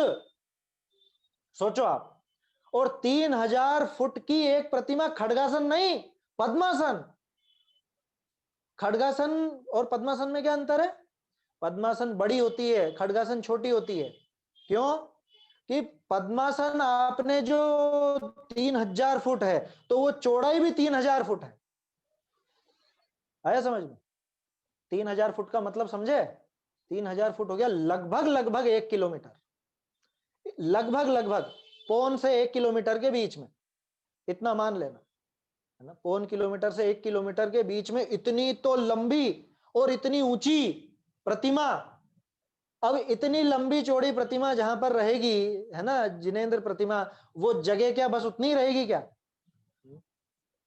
सोचो आप। और 3000 फुट की एक प्रतिमा, खड्गासन नहीं, पद्मासन। खड्गासन और पद्मासन में क्या अंतर है? पद्मासन बड़ी होती है, खड्गासन छोटी होती है। क्यों? कि पद्मासन आपने जो 3000 फुट है तो वो चौड़ाई भी 3000 फुट है। आया समझ में? 3000 फुट का मतलब समझे? 3000 फुट हो गया लगभग 1 किलोमीटर, लगभग पौन से 1 किलोमीटर के बीच में, इतना मान लेना, है ना। पौन किलोमीटर से 1 किलोमीटर के बीच में इतनी तो लंबी और इतनी ऊंची प्रतिमा। अब इतनी लंबी चौड़ी प्रतिमा जहां पर रहेगी, है ना, जिनेंद्र प्रतिमा, वो जगह क्या बस उतनी रहेगी क्या?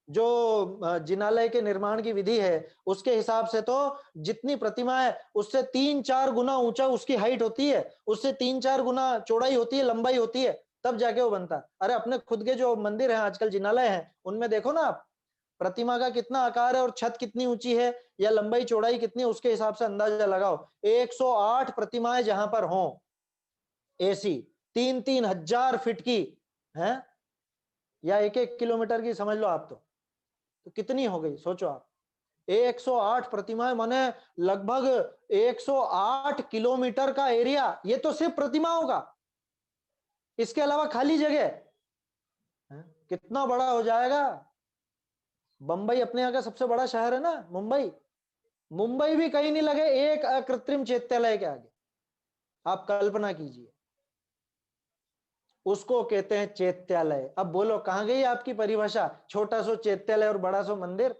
जो जिनालय के निर्माण की विधि है उसके हिसाब से तो जितनी प्रतिमा है उससे 3-4 गुना ऊंचा उसकी हाइट होती है, उससे 3-4 गुना चौड़ाई होती है, लंबाई होती है। तब जाके वो बनता है। अरे अपने खुद के जो मंदिर हैं आजकल, जिनालय हैं, उनमें देखो ना आप, प्रतिमा का कितना आकार है और छत कितनी ऊंची है या लंबाई चौड़ाई कितनी है, उसके हिसाब से अंदाजा लगाओ। 108 प्रतिमाएं जहां पर हों ऐसी, 3-3 हजार फीट की हैं, या 1-1 किलोमीटर की समझ लो आप, तो कितनी हो गई सोचो आप। 108 प्रतिमाएं माने लगभग 108 किलोमीटर का एरिया, ये तो सिर्फ प्रतिमाओं का। इसके अलावा खाली जगह कितना बड़ा हो जाएगा। बंबई अपने यहाँ का सबसे बड़ा शहर है ना, मुंबई। मुंबई भी कहीं नहीं लगे एक अकृत्रिम चैत्यालय के आगे। आप कल्पना कीजिए, उसको कहते हैं चैत्यालय। अब बोलो कहां गई आपकी परिभाषा, छोटा सो चैत्यालय और बड़ा सो मंदिर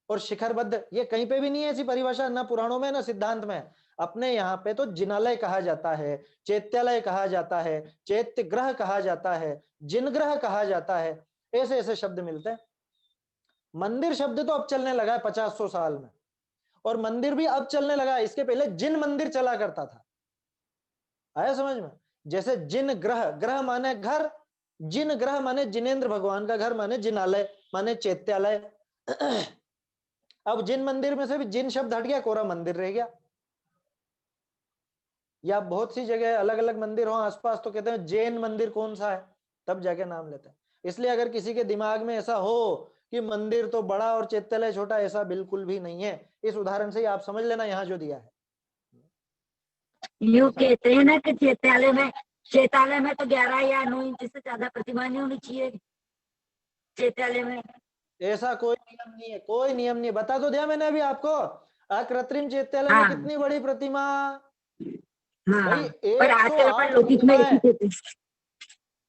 और शिखरबद्ध, ये कहीं पे भी नहीं है ऐसी परिभाषा, ना पुराणों में ना सिद्धांत में। अपने यहाँ पे तो जिनालय कहा जाता है, चैत्यालय कहा जाता है, चैत्य ग्रह कहा जाता है, जिन ग्रह कहा जाता है, ऐसे ऐसे शब्द मिलते हैं। मंदिर शब्द तो अब चलने लगा है 50-100 साल में, और मंदिर भी अब चलने लगा है। इसके पहले जिन मंदिर चला करता था। आया समझ में? जैसे जिन ग्रह, ग्रह माने घर, जिन ग्रह माने जिनेंद्र भगवान का घर, माने जिनालय, माने चैत्यालय। अब जिन मंदिर में से भी जिन शब्द हट गया, कोरा मंदिर रह गया। या बहुत सी जगह अलग अलग मंदिर हो आसपास तो कहते हैं जैन मंदिर कौन सा है, तब जाके नाम लेते हैं। इसलिए अगर किसी के दिमाग में ऐसा हो कि मंदिर तो बड़ा और चैत्यालय छोटा, ऐसा बिल्कुल भी नहीं है। इस उदाहरण से ही आप समझ लेना यहाँ जो दिया है। यूं कहते हैं ना कि चैत्यालय में तो 11 या 9 इंच से ज्यादा प्रतिमा नहीं होनी चाहिए चैत्यालय में। ऐसा कोई नियम नहीं है, कोई नियम नहीं है। बता तो दिया मैंने अभी आपको, अकृत्रिम चैत्यालय में हाँ। कितनी बड़ी प्रतिमा हाँ, भाई, पर आजकल 108 अपन लौकिक में प्रतिमाएं।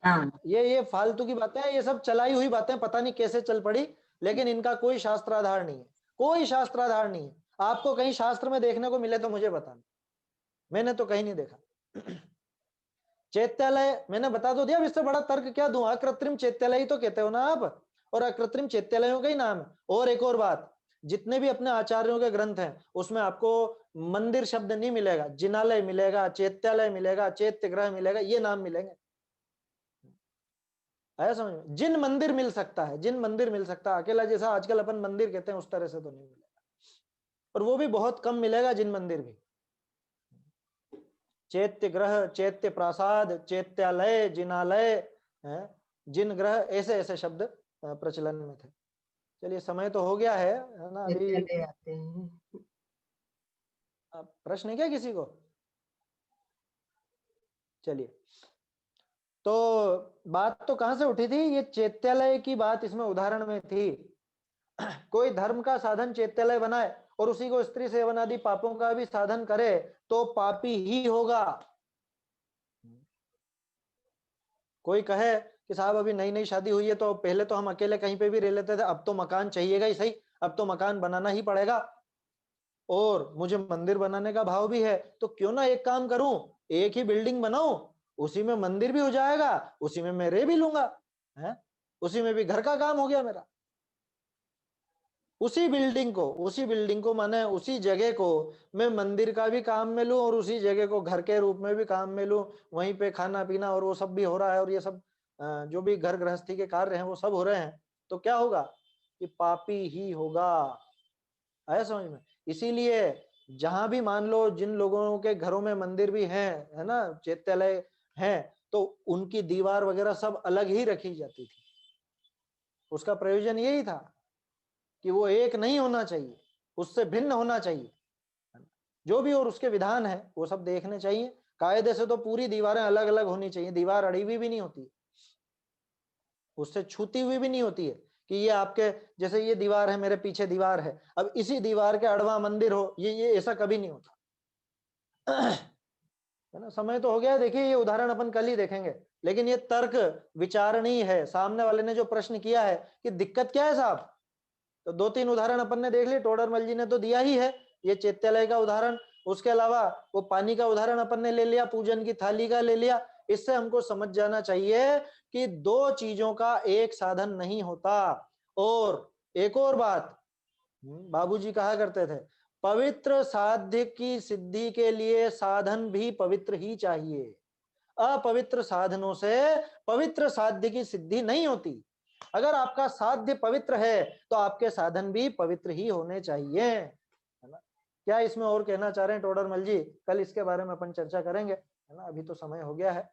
हाँ, ये फालतू की बातें हैं, ये सब चलाई हुई बातें, पता नहीं कैसे चल पड़ी, लेकिन इनका कोई शास्त्राधार नहीं है, कोई शास्त्राधार नहीं है। आपको कहीं शास्त्र में देखने को मिले तो मुझे बताना, मैंने तो कहीं नहीं देखा। चैत्यालय मैंने बता तो दिया, इससे बड़ा तर्क क्या दूं। अकृत्रिम चैत्यालय ही तो कहते हो ना आप, और अकृत्रिम चैत्यालयों का ही नाम है। और एक और बात, जितने भी अपने आचार्यों के ग्रंथ हैं उसमें आपको मंदिर शब्द नहीं मिलेगा, जिनालय मिलेगा, चैत्यालय मिलेगा, चैत्य ग्रह मिलेगा, ये नाम मिलेंगे। आया समझ में? जिन मंदिर मिल सकता है, जिन मंदिर मिल सकता है, अकेला जैसा आजकल अपन मंदिर कहते हैं उस तरह से तो नहीं मिलेगा, और वो भी बहुत कम मिलेगा जिन मंदिर भी। चैत्य ग्रह, चैत्य प्रासाद, चैत्यालय, जिनालय, जिन ग्रह, ऐसे ऐसे शब्द प्रचलन में थे। चलिए समय तो हो गया है ना अभी। आते हैं। प्रश्न है क्या किसी को? चलिए, तो बात तो कहां से उठी थी, ये चैत्यालय की बात इसमें उदाहरण में थी। कोई धर्म का साधन चैत्यालय बनाए और उसी को स्त्री सेवन आदि पापों का भी साधन करे तो पापी ही होगा। कोई कहे कि साहब अभी नई नई शादी हुई है तो पहले तो हम अकेले कहीं पे भी रह लेते थे, अब तो मकान चाहिएगा ही सही, अब तो मकान बनाना ही पड़ेगा, और मुझे मंदिर बनाने का भाव भी है, तो क्यों ना एक काम करूं, एक ही बिल्डिंग बनाऊं, उसी में मंदिर भी हो जाएगा, उसी में मैं रह भी लूंगा, है उसी में भी घर का काम हो गया मेरा। उसी बिल्डिंग को माने उसी जगह को मैं मंदिर का भी काम में लूं और उसी जगह को घर के रूप में भी काम में लूं, वहीं पे खाना पीना और वो सब भी हो रहा है, और ये सब जो भी घर गृहस्थी के कार्य हैं वो सब हो रहे हैं, तो क्या होगा कि पापी ही होगा। आया समझ में? इसीलिए जहां भी मान लो जिन लोगों के घरों में मंदिर भी हैं, है ना, चैत्यालय हैं, तो उनकी दीवार वगैरह सब अलग ही रखी जाती थी। उसका प्रयोजन यही था कि वो एक नहीं होना चाहिए, उससे भिन्न होना चाहिए, जो भी और उसके विधान है वो सब देखने चाहिए। कायदे से तो पूरी दीवारें अलग अलग होनी चाहिए, दीवार अड़ी हुई भी नहीं होती, उससे छूती हुई भी नहीं होती है कि ये आपके जैसे ये दीवार है, मेरे पीछे दीवार है, अब इसी दीवार के अड़वा मंदिर हो, ये ऐसा कभी नहीं होता। है ना? समय तो हो गया, देखिए ये उदाहरण अपन कल ही देखेंगे, लेकिन ये तर्क विचारणीय है। सामने वाले ने जो प्रश्न किया है कि दिक्कत क्या है साहब, तो 2-3 उदाहरण अपन ने देख लिए, टोडरमल जी ने तो दिया ही है, ये चैत्यालय का उदाहरण, उसके अलावा वो पानी का उदाहरण अपन ने ले लिया, पूजन की थाली का ले लिया। इससे हमको समझ जाना चाहिए कि दो चीजों का एक साधन नहीं होता। और एक और बात बाबूजी कहा करते थे, पवित्र साध्य की सिद्धि के लिए साधन भी पवित्र ही चाहिए। अपवित्र साधनों से पवित्र साध्य की सिद्धि नहीं होती। अगर आपका साध्य पवित्र है तो आपके साधन भी पवित्र ही होने चाहिए, है ना। क्या इसमें और कहना चाह रहे हैं टोडरमल जी? कल इसके बारे में अपन चर्चा करेंगे, है ना, अभी तो समय हो गया है।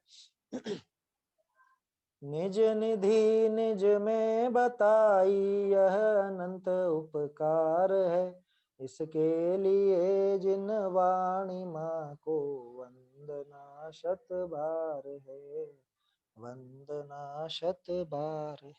निज निधि निज में बताई यह अनंत उपकार है, इसके लिए जिन वाणी माँ को वंदना शत बार है, वंदना शत बार है।